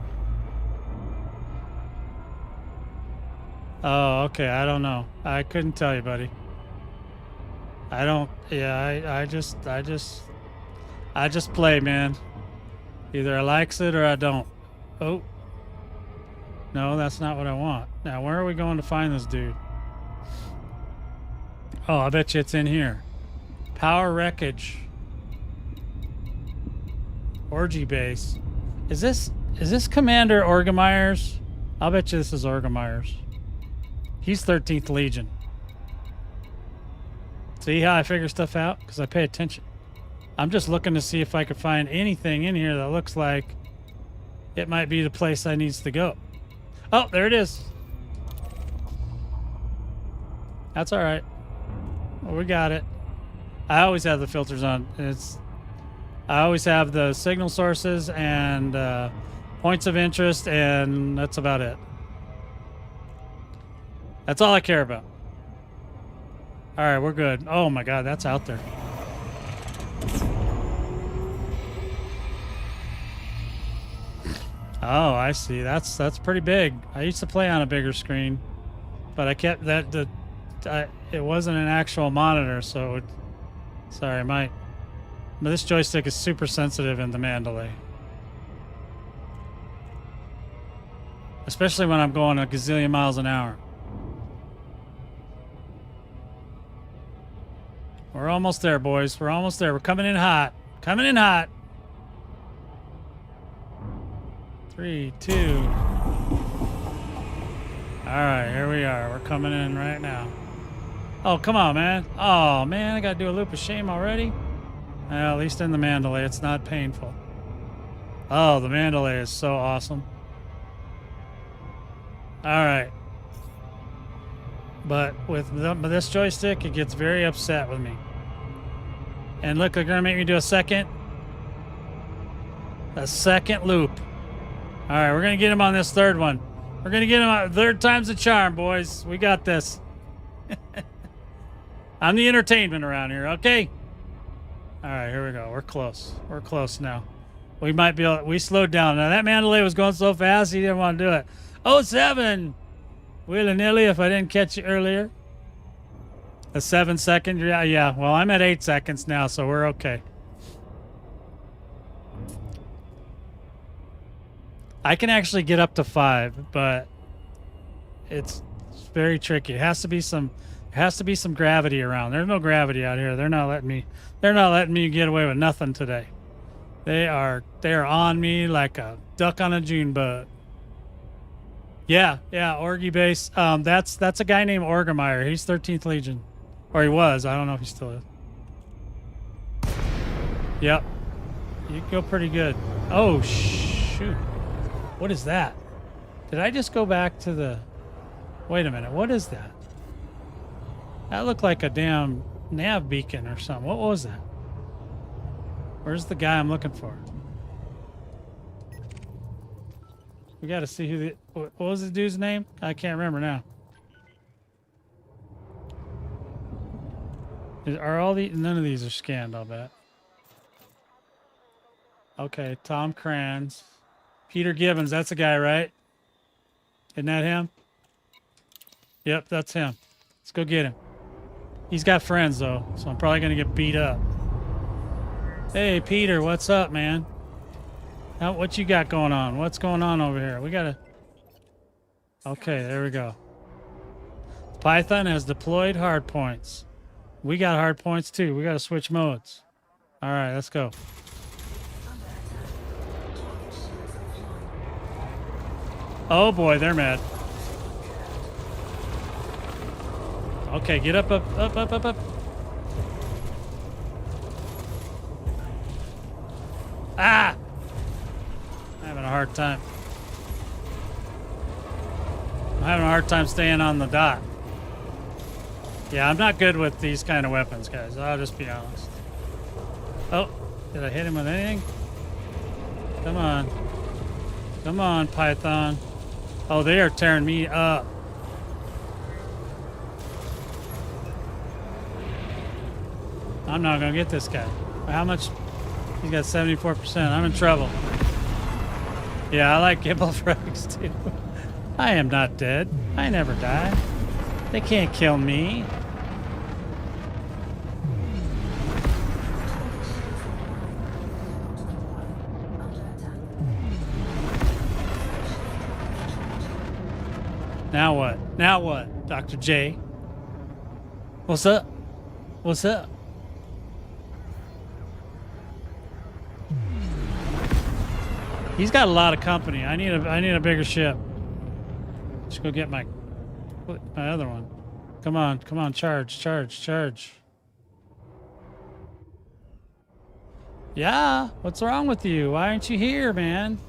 Oh, okay. I don't know. I couldn't tell you, buddy. I don't... Yeah, I just play, man. Either I likes it or I don't. Oh. No, that's not what I want. Now, where are we going to find this dude? Oh, I bet you it's in here. Power wreckage. Orgy base. Is this Commander Orgemeyer's? I'll bet you this is Orgemeyer's. He's 13th Legion. See how I figure stuff out? Because I pay attention. I'm just looking to see if I could find anything in here that looks like it might be the place I needs to go. Oh, there it is. That's all right. Well, we got it. I always have the filters on. I always have the signal sources and points of interest, and that's about it. That's all I care about. All right, we're good. Oh my God, that's out there. Oh, I see. That's pretty big. I used to play on a bigger screen, but I kept that. It wasn't an actual monitor, so sorry, but this joystick is super sensitive in the Mandalay. especially when I'm going a gazillion miles an hour. We're almost there, boys. We're almost there. We're coming in hot. Coming in hot. 3, 2. All right, here we are. We're coming in right now. Oh, come on, man. Oh, man, I got to do a loop of shame already? Well, at least in the Mandalay, it's not painful. Oh, the Mandalay is so awesome. All right. But with this joystick, it gets very upset with me. And look, they're going to make me do a second loop. All right, we're going to get him on this third one. We're going to get him on third time's the charm, boys. We got this. I'm the entertainment around here, okay? All right, here we go. We're close. We're close now. We might be able, we slowed down. Now, that Mandalay was going so fast, he didn't want to do it. 07. Willy-nilly, if I didn't catch you earlier. A 7 second. Yeah. Well, I'm at 8 seconds now, so we're okay. I can actually get up to 5, but it's very tricky. It has to be some gravity around. There's no gravity out here. They're not letting me get away with nothing today. They are on me like a duck on a June bug. Yeah, Orgy base. That's a guy named Orgemeyer. He's 13th Legion. Or he was. I don't know if he still is. Yep. You go pretty good. Oh, shoot. What is that? Did I just go back to the... Wait a minute. What is that? That looked like a damn nav beacon or something. What was that? Where's the guy I'm looking for? We got to see who the... What was the dude's name? I can't remember now. Are all the... None of these are scanned, I'll bet. Okay, Tom Kranz. Peter Gibbons, that's a guy, right? Isn't that him? Yep, that's him. Let's go get him. He's got friends, though, so I'm probably going to get beat up. Hey, Peter, what's up, man? What you got going on? What's going on over here? We got to... Okay, there we go. Python has deployed hard points. We got hard points, too. We got to switch modes. All right, let's go. Oh, boy, they're mad. Okay, get up. Ah! I'm having a hard time. I'm having a hard time staying on the dot. Yeah, I'm not good with these kind of weapons, guys. I'll just be honest. Oh, did I hit him with anything? Come on. Come on, Python. Oh, they are tearing me up. I'm not going to get this guy. How much? He's got 74%. I'm in trouble. Yeah, I like gimbal frags too. I am not dead. I never die. They can't kill me. Now what? Now what, Dr. J? What's up? What's up? He's got a lot of company. I need a bigger ship. Let's go get my other one. Come on, charge. Yeah, what's wrong with you? Why aren't you here, man?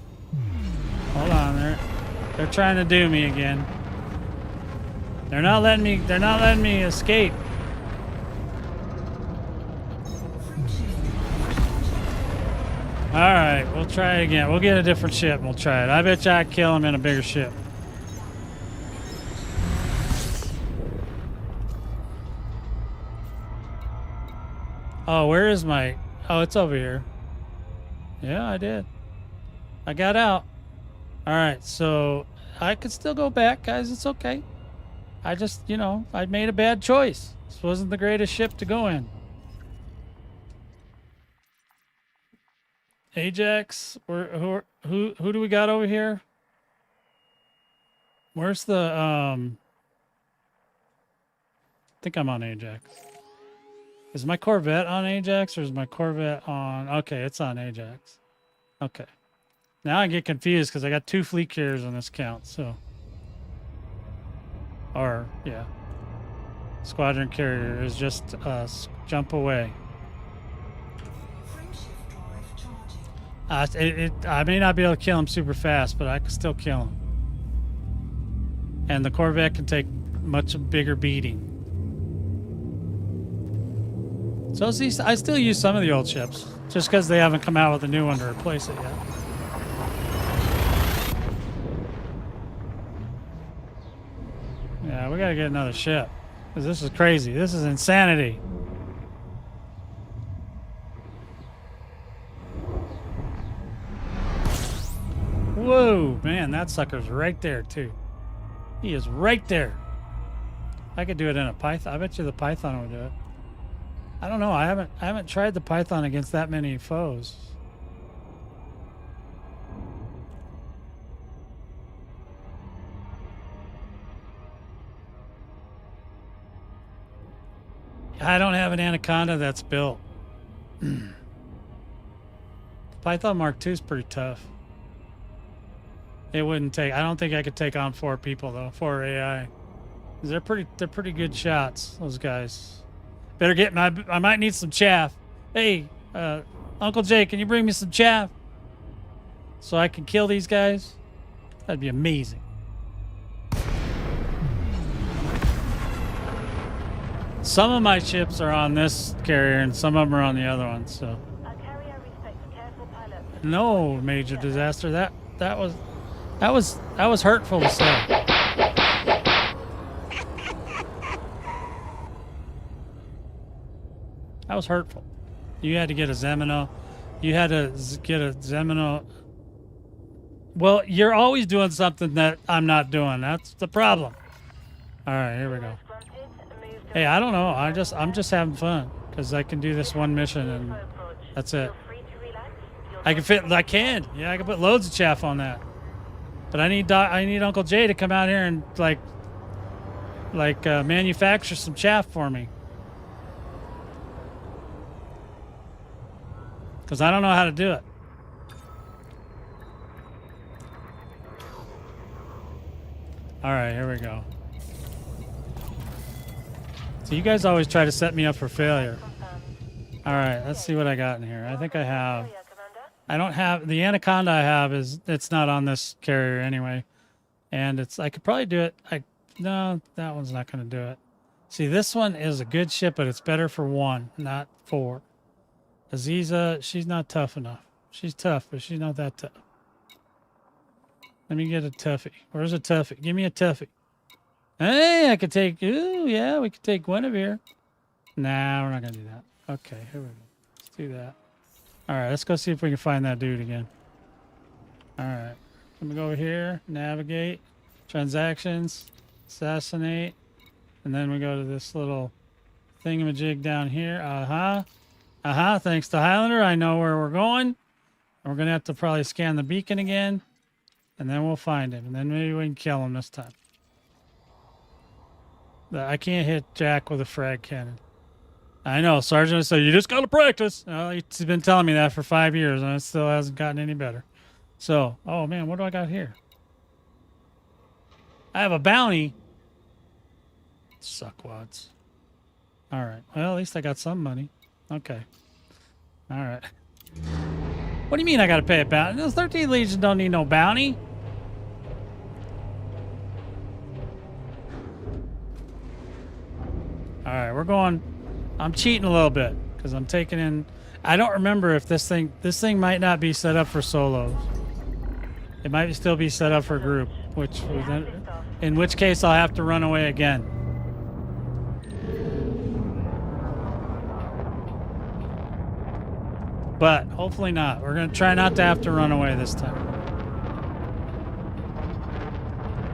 Hold on, they're trying to do me again. They're not letting me escape. All right, we'll try it again. We'll get a different ship and we'll try it. I bet you I can kill him in a bigger ship. Oh, where is my... Oh, it's over here. Yeah, I did. I got out. All right, so I could still go back, guys. It's okay. I just, I made a bad choice. This wasn't the greatest ship to go in. Ajax, who do we got over here? Where's the I think I'm on Ajax. Is my Corvette on Ajax or is my Corvette on? Okay, it's on Ajax. Okay. Now I get confused because I got 2 fleet carriers on this count, so. Or, yeah. Squadron carrier is just jump away. I may not be able to kill him super fast, but I can still kill him. And the Corvette can take much bigger beating. So I still use some of the old ships, just because they haven't come out with a new one to replace it yet. Yeah, we gotta get another ship. Because this is crazy. This is insanity. Whoa, man, that sucker's right there, too. He is right there. I could do it in a Python. I bet you the Python would do it. I don't know. I haven't tried the Python against that many foes. I don't have an Anaconda that's built. Python Mark II is pretty tough. It wouldn't take. I don't think I could take on 4 people though. 4 AI. They're pretty good shots. Those guys. Better get my. I might need some chaff. Hey, Uncle Jay, can you bring me some chaff so I can kill these guys? That'd be amazing. Some of my ships are on this carrier, and some of them are on the other one. So. No major disaster. That was hurtful to say. That was hurtful. You had to get a Zemino. You had to get a Zemino. Well, you're always doing something that I'm not doing. That's the problem. All right, here we go. Hey, I don't know. I'm just having fun because I can do this one mission and that's it. I can fit. I can. Yeah, I can put loads of chaff on that. But I need Uncle Jay to come out here and like manufacture some chaff for me. Because I don't know how to do it. All right, here we go. So you guys always try to set me up for failure. All right, let's see what I got in here. I think I have. I don't have the Anaconda. I have it's not on this carrier anyway, and I could probably do it. No, that one's not going to do it. See, this one is a good ship, but it's better for 1, not 4. Aziza, she's not tough enough. She's tough, but she's not that tough. Let me get a toughie. Where's a toughie? Give me a toughie. Hey, I could take. Ooh, yeah, we could take Guinevere. Nah, we're not gonna do that. Okay, here we go. Let's do that. All right, let's go see if we can find that dude again. All right, let me go over here. Navigate, transactions, assassinate, and then we go to this little thingamajig down here. Thanks to Highlander, I know where we're going. We're gonna have to probably scan the beacon again, and then we'll find him, and then maybe we can kill him this time. I can't hit Jack with a frag cannon. I know, Sergeant. So you just got to practice. He's been telling me that for 5 years, and it still hasn't gotten any better. So, oh man, what do I got here? I have a bounty. Suckwads. All right. Well, at least I got some money. Okay. All right. What do you mean I got to pay a bounty? The 13th Legion don't need no bounty. All right, we're going. I'm cheating a little bit because I'm taking in. I don't remember if this thing might not be set up for solos. It might still be set up for group, in which case I'll have to run away again. But hopefully not. We're gonna try not to have to run away this time.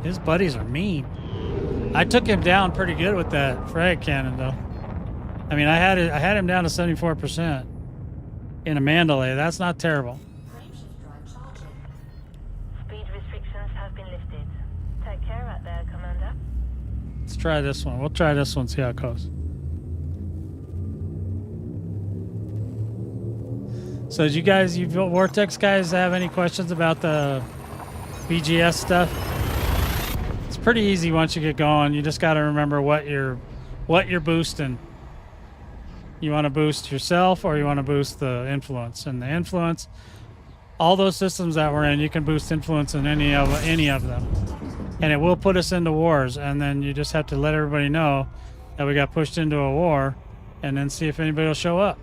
His buddies are mean. I took him down pretty good with that frag cannon, though. I mean, I had him down to 74% in a Mandalay. That's not terrible. Speed restrictions have been lifted. Take care, try this one. We'll try this one, see how it goes. So did you Vortex guys have any questions about the BGS stuff? It's pretty easy once you get going. You just got to remember what you're boosting. You want to boost yourself or you want to boost the influence. And the influence, all those systems that we're in, you can boost influence in any of them. And it will put us into wars, and then you just have to let everybody know that we got pushed into a war and then see if anybody will show up.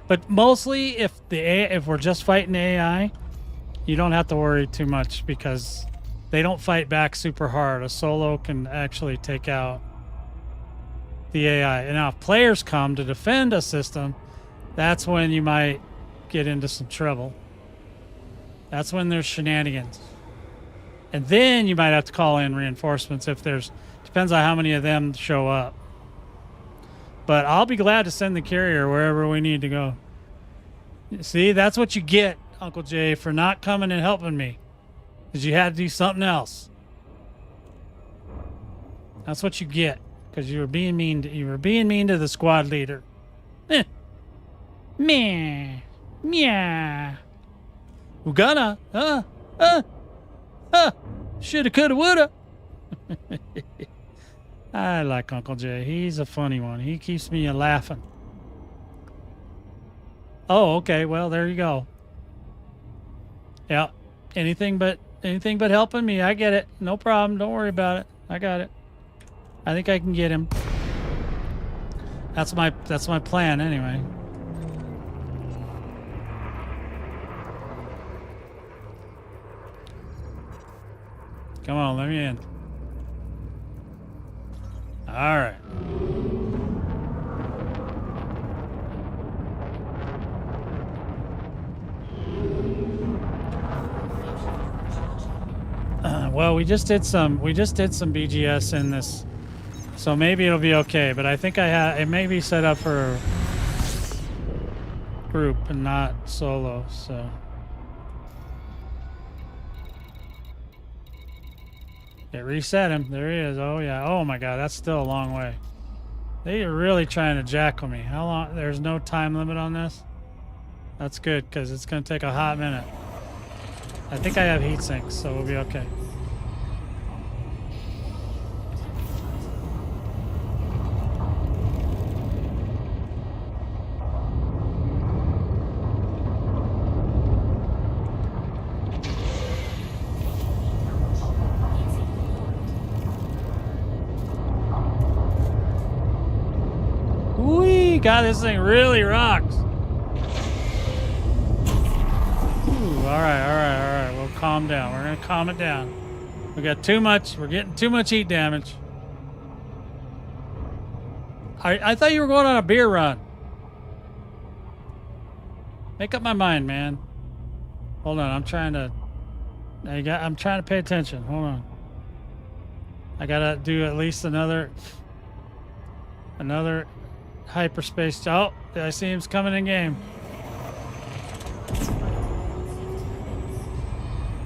But mostly, if we're just fighting AI, you don't have to worry too much because they don't fight back super hard. A solo can actually take out the AI. And now if players come to defend a system, that's when you might get into some trouble. That's when there's shenanigans. And then you might have to call in reinforcements if depends on how many of them show up. But I'll be glad to send the carrier wherever we need to go. See, that's what you get, Uncle Jay, for not coming and helping me. Because you had to do something else. That's what you get. Because you were being mean to the squad leader. Meh. Meow. Ugana. Shoulda, coulda, woulda. I like Uncle Jay. He's a funny one. He keeps me laughing. Oh, okay. Well, there you go. Yeah. Anything but helping me. I get it. No problem. Don't worry about it. I got it. I think I can get him. That's my plan anyway. Come on, let me in. All right. Well, we just did some BGS in this, so maybe it'll be okay. But I think it may be set up for group and not solo. So. It reset him. There he is. Oh, yeah. Oh, my God. That's still a long way. They are really trying to jackal me. How long? There's no time limit on this? That's good, because it's going to take a hot minute. I think I have heat sinks, so we'll be okay. God, this thing really rocks. Ooh, all right. We'll calm down. We're gonna calm it down. We got too much. We're getting too much heat damage. I thought you were going on a beer run. Make up my mind, man. Hold on. I'm trying to pay attention. Hold on. I gotta do at least another hyperspace. Oh, I see him coming in game.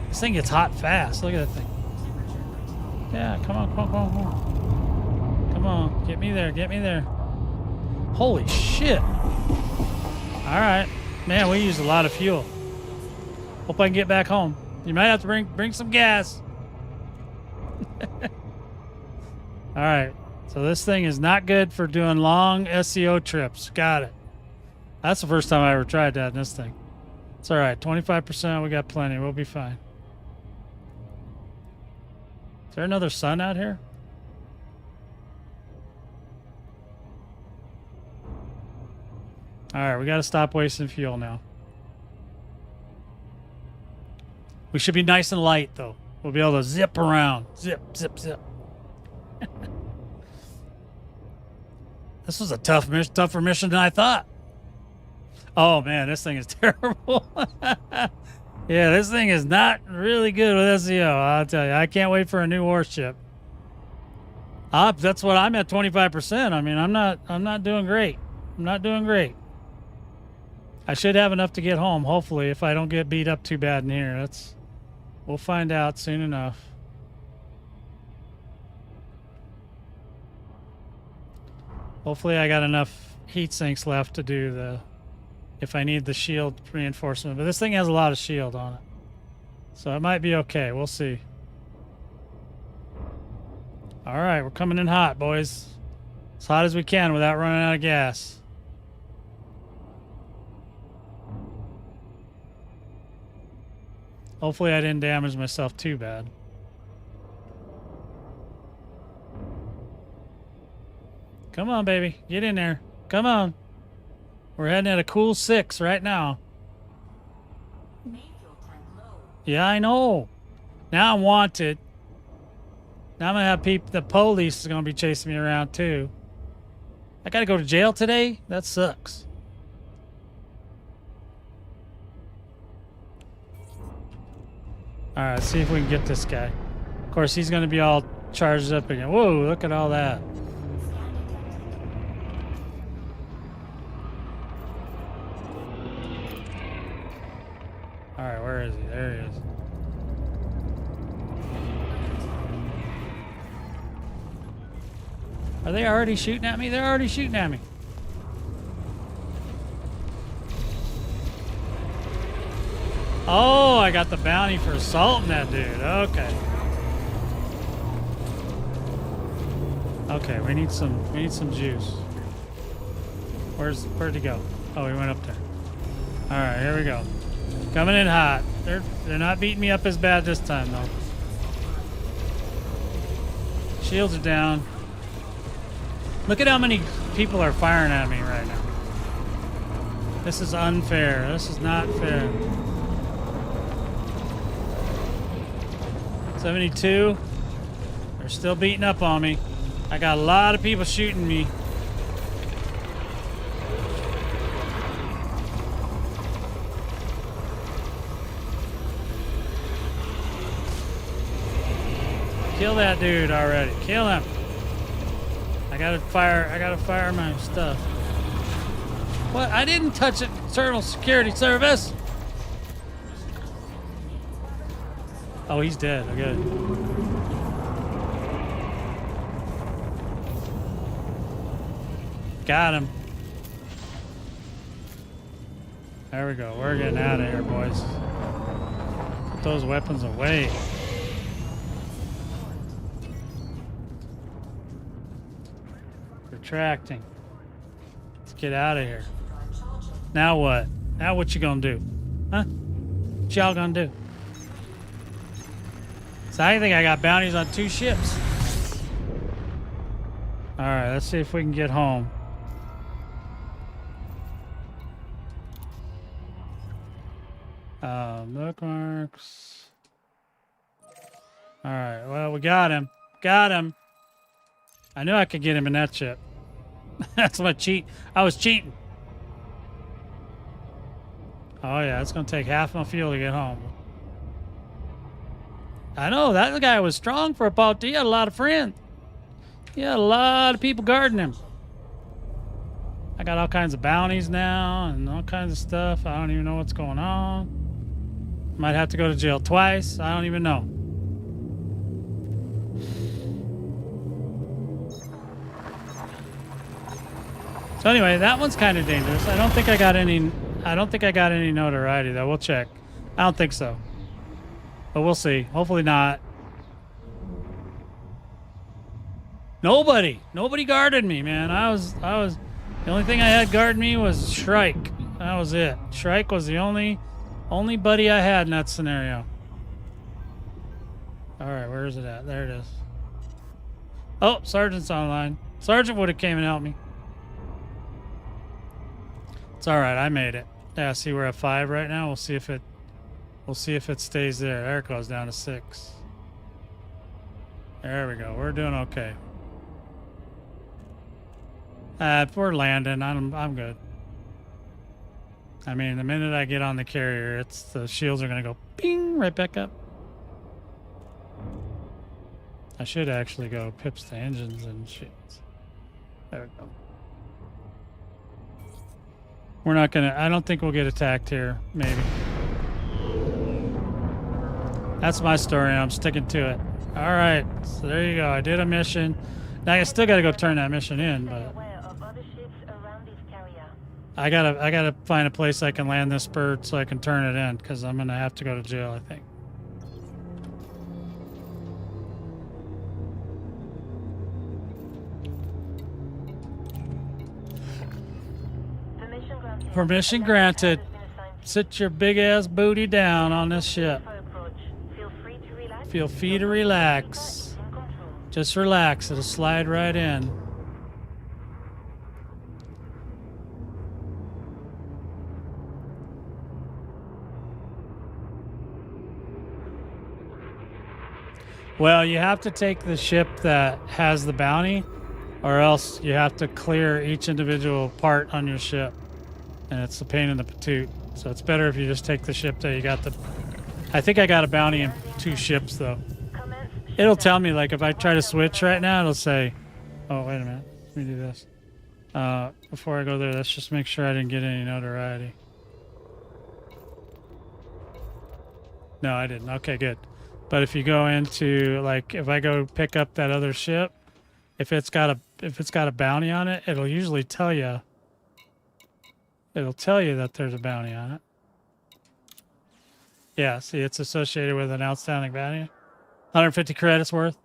This thing gets hot fast. Look at that thing. Yeah, come on. Come on, get me there. Holy shit. All right. Man, we used a lot of fuel. Hope I can get back home. You might have to bring some gas. All right. So this thing is not good for doing long SEO trips. Got it. That's the first time I ever tried that in this thing. It's all right. 25%. We got plenty. We'll be fine. Is there another sun out here? All right. We got to stop wasting fuel now. We should be nice and light, though. We'll be able to zip around. Zip. This was a tougher mission than I thought. Oh, man, this thing is terrible. Yeah, this thing is not really good with SEO, I'll tell you. I can't wait for a new warship. That's what I'm at, 25%. I mean, I'm not doing great. I should have enough to get home, hopefully, if I don't get beat up too bad in here. We'll find out soon enough. Hopefully I got enough heat sinks left to do the, if I need the shield reinforcement. But this thing has a lot of shield on it. So it might be okay. We'll see. All right, we're coming in hot, boys. As hot as we can without running out of gas. Hopefully I didn't damage myself too bad. Come on, baby. Get in there. Come on. We're heading at a cool 6 right now. Yeah, I know. Now I'm wanted. Now I'm going to have people, the police is going to be chasing me around too. I got to go to jail today? That sucks. All right, let's see if we can get this guy. Of course, he's going to be all charged up again. Whoa, look at all that. All right, where is he? There he is. Are they already shooting at me? They're already shooting at me. Oh, I got the bounty for assaulting that dude. Okay. Okay, we need some juice. Where'd he go? Oh, he went up there. All right, here we go. Coming in hot. They're not beating me up as bad this time though. Shields are down. Look at how many people are firing at me right now. This is unfair. This is not fair. 72. They're still beating up on me. I got a lot of people shooting me. Kill that dude already. Kill him. I gotta fire my stuff. What? I didn't touch it. Internal Security Service. Oh, he's dead. Good. Got him. There we go. We're getting out of here, boys. Put those weapons away. Retracting. Let's get out of here. Now what? Now what you gonna do? Huh? What y'all gonna do? So I think I got bounties on 2 ships. All right, let's see if we can get home. Bookmarks. All right, well, we got him. Got him. I knew I could get him in that ship. That's my cheat. I was cheating. Oh yeah, it's gonna take half my fuel to get home. I know, that guy was strong for a boat. He had a lot of friends. He had a lot of people guarding him. I got all kinds of bounties now and all kinds of stuff. I don't even know what's going on. Might have to go to jail twice. I don't even know. So anyway, that one's kind of dangerous. I don't think I got any notoriety though. We'll check. I don't think so. But we'll see. Hopefully not. Nobody guarded me, man. I was the only thing I had guarding me was Shrike. That was it. Shrike was the only buddy I had in that scenario. All right, where is it at? There it is. Oh, Sergeant's online. Sergeant would have came and helped me. It's all right. I made it. Yeah, see, we're at 5 right now. We'll see if it stays there. There it goes down to 6. There we go. We're doing okay. If we're landing, I'm good. I mean, the minute I get on the carrier, the shields are gonna go ping right back up. I should actually go pips the engines and shields. There we go. We're not gonna. I don't think we'll get attacked here. Maybe. That's my story. I'm sticking to it. All right. So there you go. I did a mission. Now I still got to go turn that mission in, but ships around this carrier. I gotta find a place I can land this bird so I can turn it in, because I'm gonna have to go to jail, I think. Permission granted. Permission Another granted. tab has been assigned to Sit your big ass booty down on this ship. you for approach. Feel free to relax. Feel free to Your relax. is in control. Just relax, it'll slide right in. Well, you have to take the ship that has the bounty, or else you have to clear each individual part on your ship. And it's a pain in the patoot. So it's better if you just take the ship that you got the... I think I got a bounty in 2 ships, though. Commence It'll shutdown. tell me, like, if I try to switch right now, it'll say... Oh, wait a minute. Let me do this. Before I go there, let's just make sure I didn't get any notoriety. No, I didn't. Okay, good. But if you go into, like, if I go pick up that other ship, if it's got a bounty on it, it'll usually tell you. It'll tell you that there's a bounty on it. Yeah, see, it's associated with an outstanding bounty. 150 credits worth.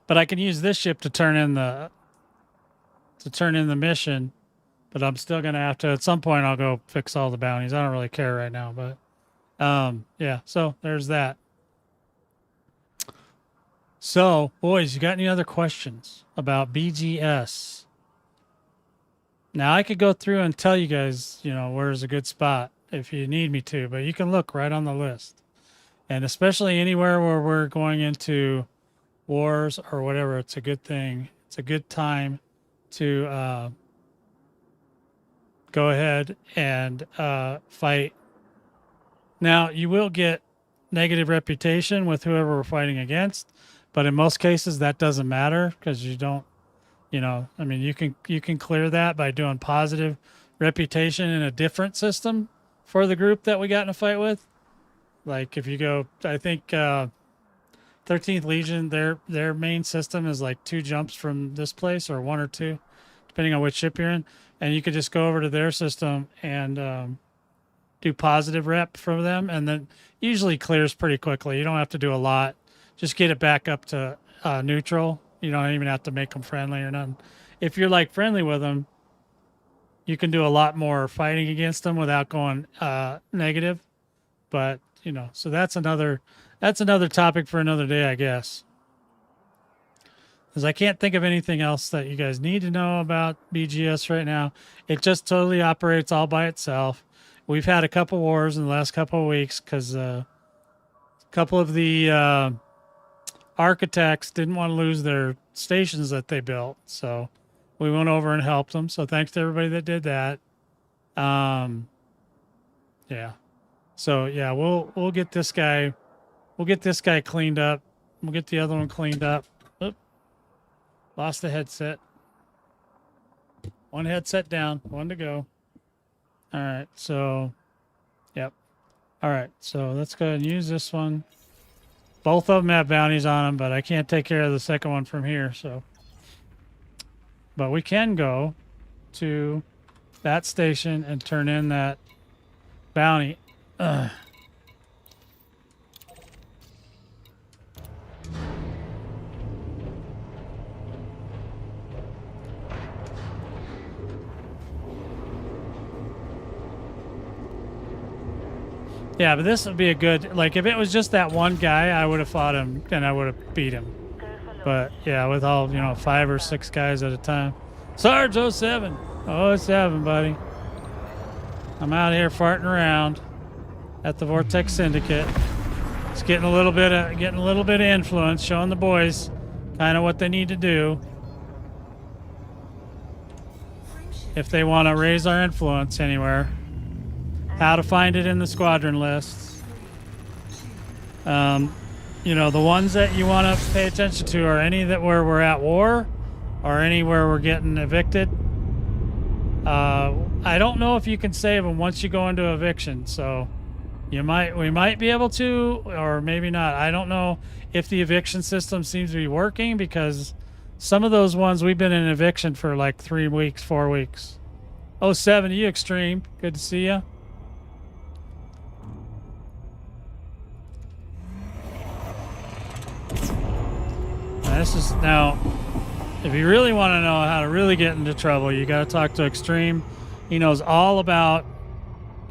But I can use this ship to turn in the mission. But I'm still gonna have to, at some point, I'll go fix all the bounties. I don't really care right now, but yeah. So there's that. So, boys, you got any other questions about BGS? Now I could go through and tell you guys, you know, where's a good spot if you need me to, but you can look right on the list. And especially anywhere where we're going into wars or whatever, it's a good thing. It's a good time to go ahead and fight. Now, you will get negative reputation with whoever we're fighting against, but in most cases that doesn't matter, because you don't, you know, I mean, you can clear that by doing positive reputation in a different system for the group that we got in a fight with. Like if you go, I think 13th Legion, their main system is like 2 jumps from this place, or 1 or 2, depending on which ship you're in. And you could just go over to their system and do positive rep for them, and then usually clears pretty quickly. You don't have to do a lot. Just get it back up to neutral. You don't even have to make them friendly or nothing. If you're like friendly with them, you can do a lot more fighting against them without going negative. But you know, so that's another topic for another day, I guess. Because I can't think of anything else that you guys need to know about BGS right now. It just totally operates all by itself. We've had a couple wars in the last couple of weeks because a couple of the architects didn't want to lose their stations that they built. So we went over and helped them. So thanks to everybody that did that. Yeah. So yeah, we'll get this guy. We'll get this guy cleaned up. We'll get the other one cleaned up. Oop. Lost the headset. One headset down. One to go. All right. So, yep. All right. So let's go ahead and use this one. Both of them have bounties on them, but I can't take care of the second one from here. So, but we can go to that station and turn in that bounty. Yeah, but this would be a good, like, if it was just that one guy, I would have fought him and I would have beat him. But yeah, with all, you know, 5 or 6 guys at a time. Sarge 07. 07, buddy. I'm out here farting around at the Vortex Syndicate. It's getting a little bit of influence, showing the boys kind of what they need to do if they want to raise our influence anywhere. How to find it in the squadron lists. You know, the ones that you want to pay attention to are any that where we're at war or anywhere we're getting evicted. I don't know if you can save them once you go into eviction, so we might be able to, or maybe not. I don't know if the eviction system seems to be working, because Some of those ones we've been in eviction for like 3 weeks, 4 weeks. Oh, 7, you extreme. Good to see you. This is now, if you really want to know how to really get into trouble, you got to talk to Extreme. He knows all about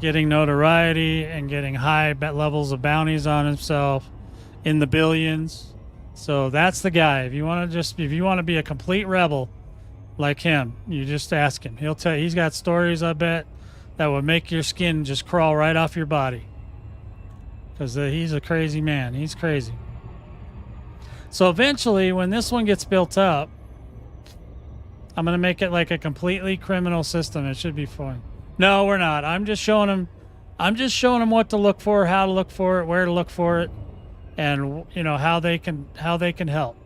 getting notoriety and getting high levels of bounties on himself in the billions. So that's the guy. If you want to be a complete rebel like him, you just ask him. He'll tell you. He's got stories, I bet, that would make your skin just crawl right off your body. Because he's a crazy man. He's crazy. So eventually, when this one gets built up, I'm going to make it like a completely criminal system. It should be fun. No, we're not. I'm just showing them what to look for, how to look for it, where to look for it, and you know how they can help.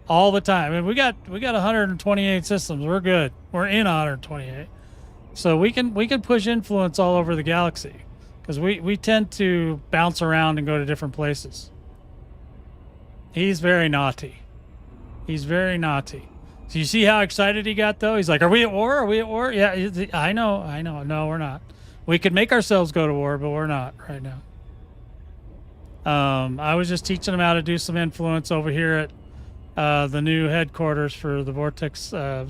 All the time. I mean, we got 128 systems. We're good. We're in 128. So we can push influence all over the galaxy because we tend to bounce around and go to different places. He's very naughty. He's very naughty. So you see how excited he got, though? He's like, are we at war? Are we at war? Yeah, I know. No, we're not. We could make ourselves go to war, but we're not right now. I was just teaching him how to do some influence over here at the new headquarters for the Vortex, the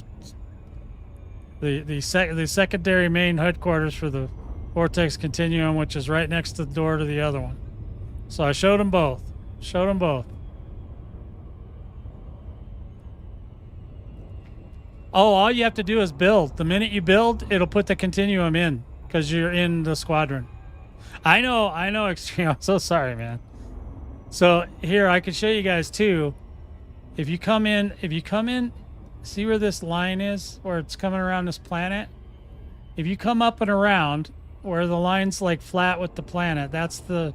secondary main headquarters for the Vortex Continuum, which is right next to the door to the other one. So I showed them both. Oh, all you have to do is build. The minute you build, it'll put the continuum in because you're in the squadron. I know, Extreme. I'm so sorry, man. So here, I can show you guys too. If you come in, see where this line is, where it's coming around this planet? If you come up and around where the line's like flat with the planet, that's the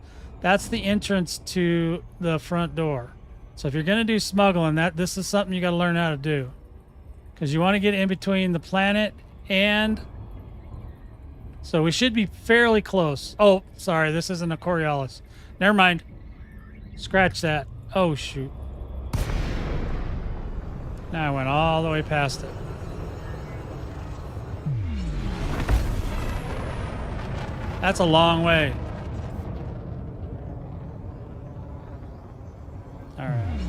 entrance to the front door. So if you're gonna do smuggling, this is something you gotta learn how to do. Because you want to get in between the planet and... So we should be fairly close. Oh, sorry, this isn't a Coriolis. Never mind. Scratch that. Oh, shoot. Now I went all the way past it. That's a long way. All right.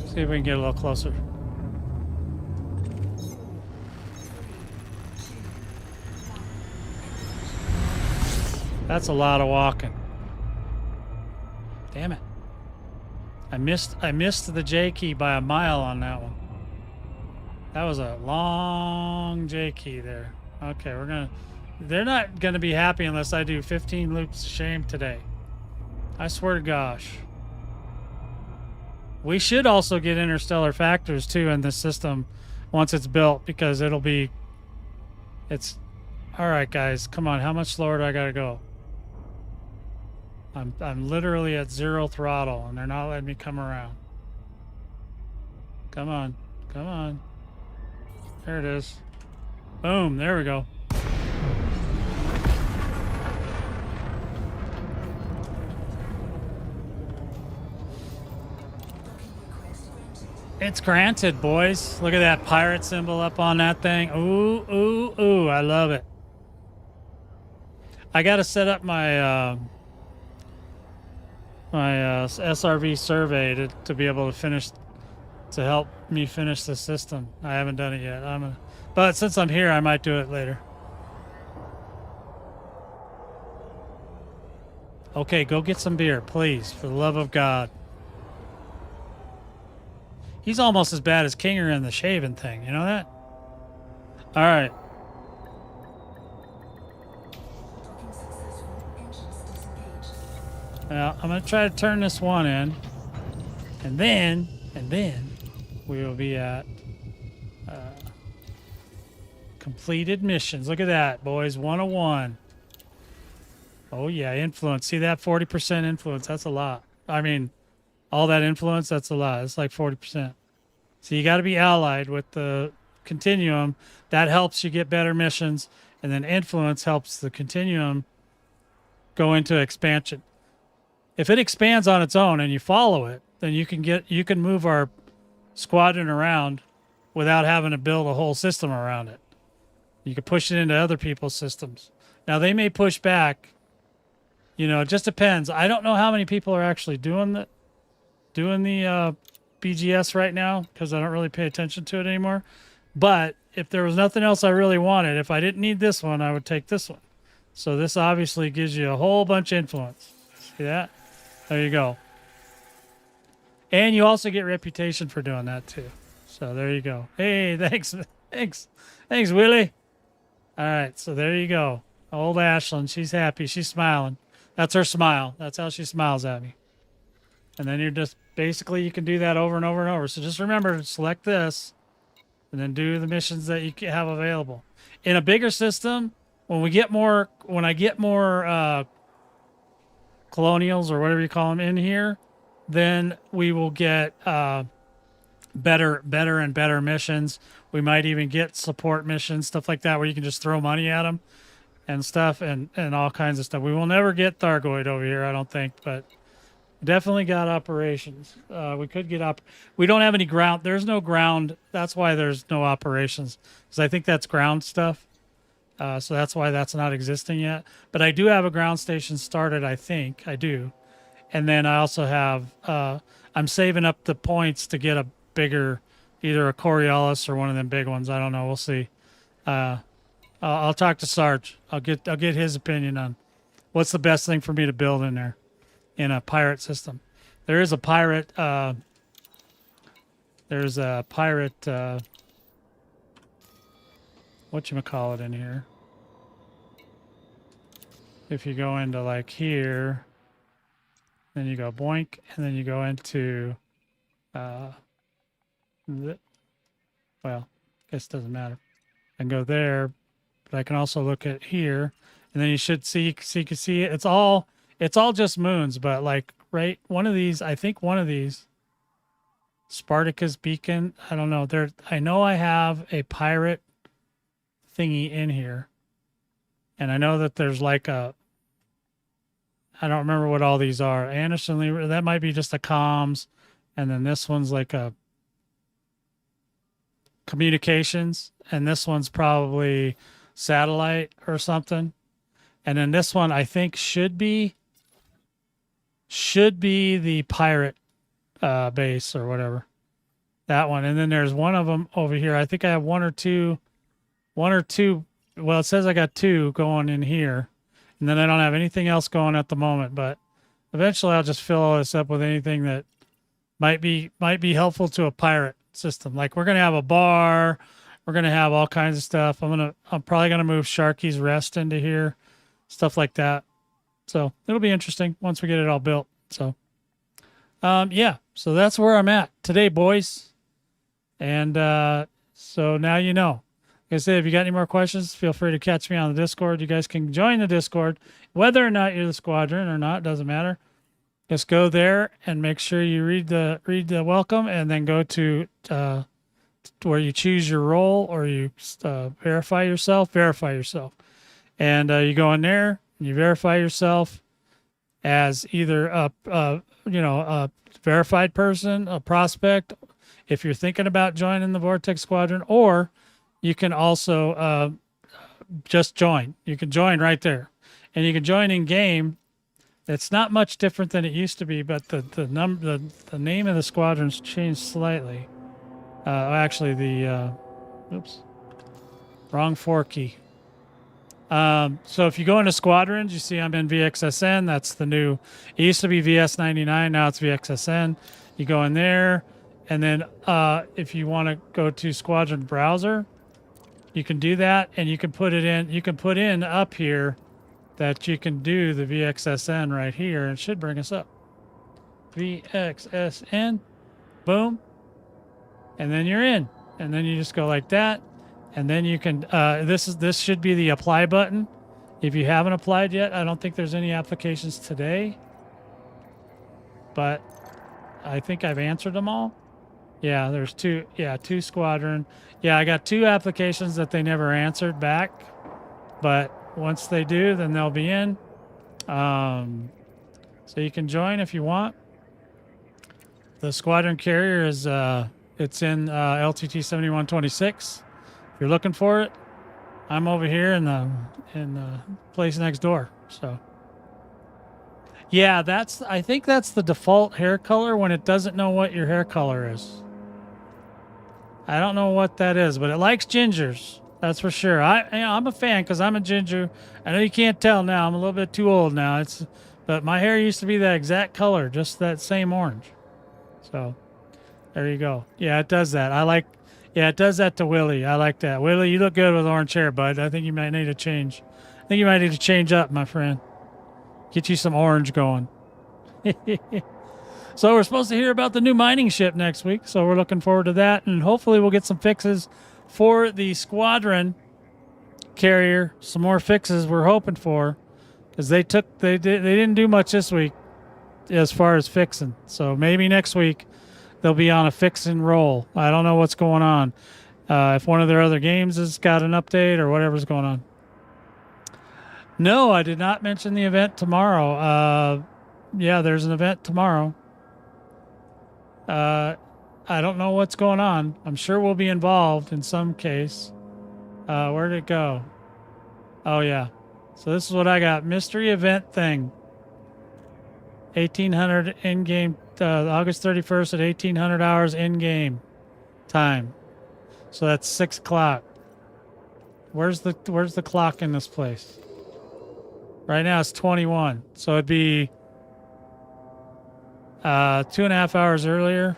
See if we can get a little closer. That's a lot of walking. Damn it. I missed the J key by a mile on that one. That was a long J key there. Okay, they're not gonna be happy unless I do 15 loops of shame today. I swear to gosh. We should also get interstellar factors too in this system once it's built because all right, guys, come on. How much slower do I gotta go? I'm literally at 0 throttle and they're not letting me come around. Come on. There it is. Boom, there we go. It's granted, boys. Look at that pirate symbol up on that thing. Ooh, I love it. I got to set up my SRV survey to be able to help me finish the system. I haven't done it yet. But since I'm here, I might do it later. Okay, go get some beer, please, for the love of God. He's almost as bad as Kinger in the shaving thing. You know that? All right. Now, I'm going to try to turn this one in. And then we will be at completed missions. Look at that, boys. 101. Oh, yeah. Influence. See that? 40% influence. That's a lot. I mean, all that influence, that's a lot. It's like 40%. So you got to be allied with the continuum. That helps you get better missions. And then influence helps the continuum go into expansion. if it expands on its own and you follow it, then you can move our squadron around without having to build a whole system around it. You can push it into other people's systems. Now they may push back. It just depends. I don't know how many people are actually doing the BGS right now because I don't really pay attention to it anymore. But if there was nothing else I really wanted, if I didn't need this one, I would take this one. So this obviously gives you a whole bunch of influence. See that? There you go. And you also get reputation for doing that too. So there you go. Hey, thanks, Willie. All right, so there you go. Old Ashland, she's happy. She's smiling. That's her smile. That's how she smiles at me. And then you're just basically you can do that over and over and over. So just remember, select this, and then do the missions that you have available. In a bigger system, when I get more colonials or whatever you call them in here, then we will get better and better missions. We might even get support missions, stuff like that, where you can just throw money at them and stuff, and all kinds of stuff. We will never get Thargoid over here, I don't think, but definitely got operations. We could get we don't have any ground. There's no ground. That's why there's no operations, because I think that's ground stuff. So that's why that's not existing yet. But I do have a ground station started, I think. I do. And then I also have, I'm saving up the points to get a bigger, either a Coriolis or one of them big ones. I don't know. We'll see. I'll talk to Sarge. I'll get his opinion on what's the best thing for me to build in there in a pirate system. There is a pirate, whatchamacallit in here. If you go into like here, then you go boink, and then you go into, well, I guess it doesn't matter. I can go there, but I can also look at here, and then you should see you can see it. It's all just moons, but like right, I think one of these, Spartacus Beacon, I don't know. I know I have a pirate thingy in here, and I know that there's like I don't remember what all these are. Anderson, that might be just a comms, and then this one's like a communications, and this one's probably satellite or something, and then this one I think should be the pirate base or whatever, that one. And then there's one of them over here. I think I have one or two. Well, it says I got two going in here, and then I don't have anything else going at the moment, but eventually I'll just fill all this up with anything that might be helpful to a pirate system. Like we're gonna have a bar, we're gonna have all kinds of stuff. I'm probably gonna move Sharky's Rest into here, stuff like that. So it'll be interesting once we get it all built. So yeah, so that's where I'm at today, boys. And so now you know. Like I said, if you got any more questions, feel free to catch me on the Discord. You guys can join the Discord, whether or not you're the squadron or not, doesn't matter. Just go there and make sure you read the welcome, and then go to where you choose your role, or you verify yourself, and you go in there and you verify yourself as either a verified person, a prospect, if you're thinking about joining the Vortex Squadron, or you can also just join. You can join right there, and you can join in game. It's not much different than it used to be, but the name of the squadron's changed slightly. Actually, oops, wrong 4 key. So if you go into squadrons, you see I'm in VXSN. That's the new. It used to be VS99. Now it's VXSN. You go in there, and then if you want to go to squadron browser, you can do that, and you can put it in. You can put in up here that you can do the VXSN right here, and it should bring us up. VXSN, boom, and then you're in, and then you just go like that, and then you can. This should be the apply button. If you haven't applied yet, I don't think there's any applications today, but I think I've answered them all. Yeah, there's two. Yeah, 2 squadron. Yeah, I got 2 applications that they never answered back, but once they do, then they'll be in. So you can join if you want. The Squadron carrier is it's in LTT 7126. If you're looking for it, I'm over here in the place next door. So yeah, I think that's the default hair color when it doesn't know what your hair color is. I don't know what that is, but it likes gingers. That's for sure. I'm a fan because I'm a ginger. I know you can't tell now. I'm a little bit too old now. But my hair used to be that exact color, just that same orange. So there you go. Yeah, it does that. Yeah, it does that to Willie. I like that. Willie, you look good with orange hair, bud. I think you might need to change. I think you might need to change up, my friend. Get you some orange going. So we're supposed to hear about the new mining ship next week. So we're looking forward to that. And hopefully we'll get some fixes for the Squadron carrier. Some more fixes we're hoping for. Because they didn't do much this week as far as fixing. So maybe next week they'll be on a fix and roll. I don't know what's going on. If one of their other games has got an update or whatever's going on. No, I did not mention the event tomorrow. Yeah, there's an event tomorrow. I don't know what's going on. I'm sure we'll be involved in some case. Where'd it go? Oh, yeah. So this is what I got. Mystery event thing. 1800 in-game, August 31st at 1800 hours in-game time. So that's 6 o'clock. Where's the clock in this place? Right now it's 21. So it'd be 2.5 hours earlier.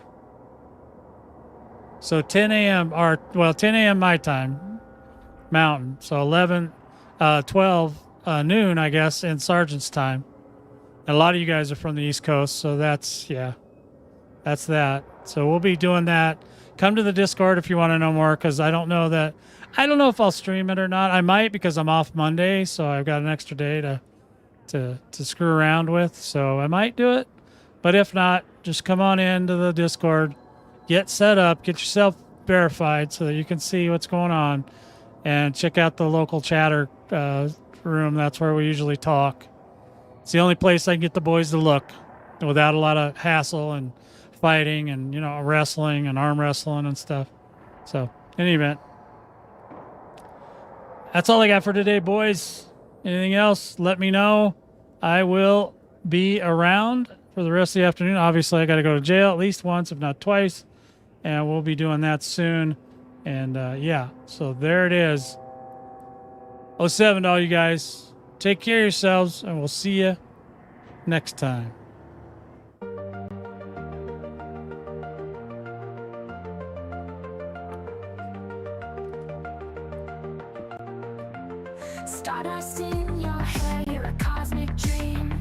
So 10 a.m. 10 a.m. my time, Mountain. So 12 noon, I guess, in Sergeant's time. And a lot of you guys are from the East Coast, so that's that. So we'll be doing that. Come to the Discord if you want to know more, because I don't know if I'll stream it or not. I might, because I'm off Monday, so I've got an extra day to screw around with. So I might do it. But if not, just come on into the Discord, get set up, get yourself verified so that you can see what's going on, and check out the local chatter room. That's where we usually talk. It's the only place I can get the boys to look without a lot of hassle and fighting and, wrestling and arm wrestling and stuff. So, in any event, that's all I got for today, boys. Anything else, let me know. I will be around for the rest of the afternoon. Obviously, I got to go to jail at least once, if not twice. And we'll be doing that soon. And, yeah, so there it is. 07 to all you guys. Take care of yourselves, and we'll see you next time. Stardust in your hair, you're a cosmic dream.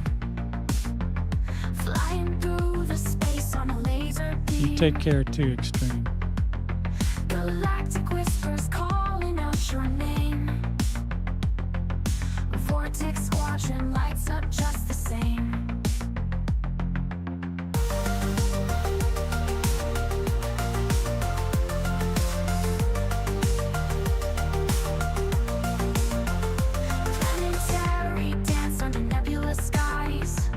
Flying through the space on a laser beam. You take care too, Extreme. Galactic whispers calling out your name. Vortex Squadron lights up just the same. Planetary dance under nebulous skies,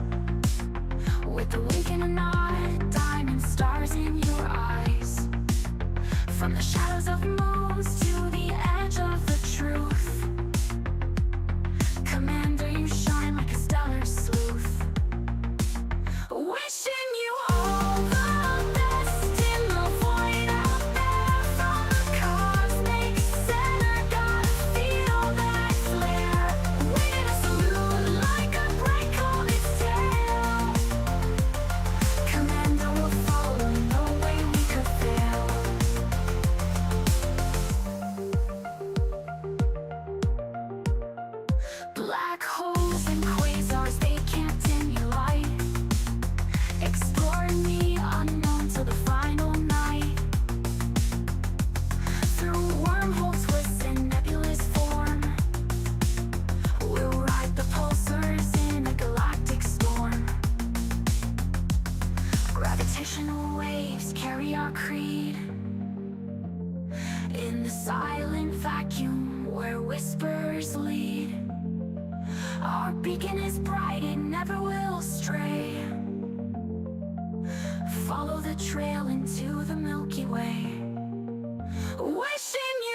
with the wink and a nod, diamond stars in your eyes. From the shadows of moons to the edge of the truth, Commander, you shine like a stellar sleuth. Wishing you all the best in the void out there. From the cosmic center, gotta feel that flare. Waiting to salute like a bright comet's tail. Commander will follow, no way we could fail. Black holes and quasars, they can't dim your light. Exploring the unknown till the final night. Through wormholes, twists and nebulous form, we'll ride the pulsars in a galactic storm. Gravitational waves carry our creed in the silent vacuum where whispers lead. Our beacon is bright, it never will stray. Follow the trail into the Milky Way, wishing you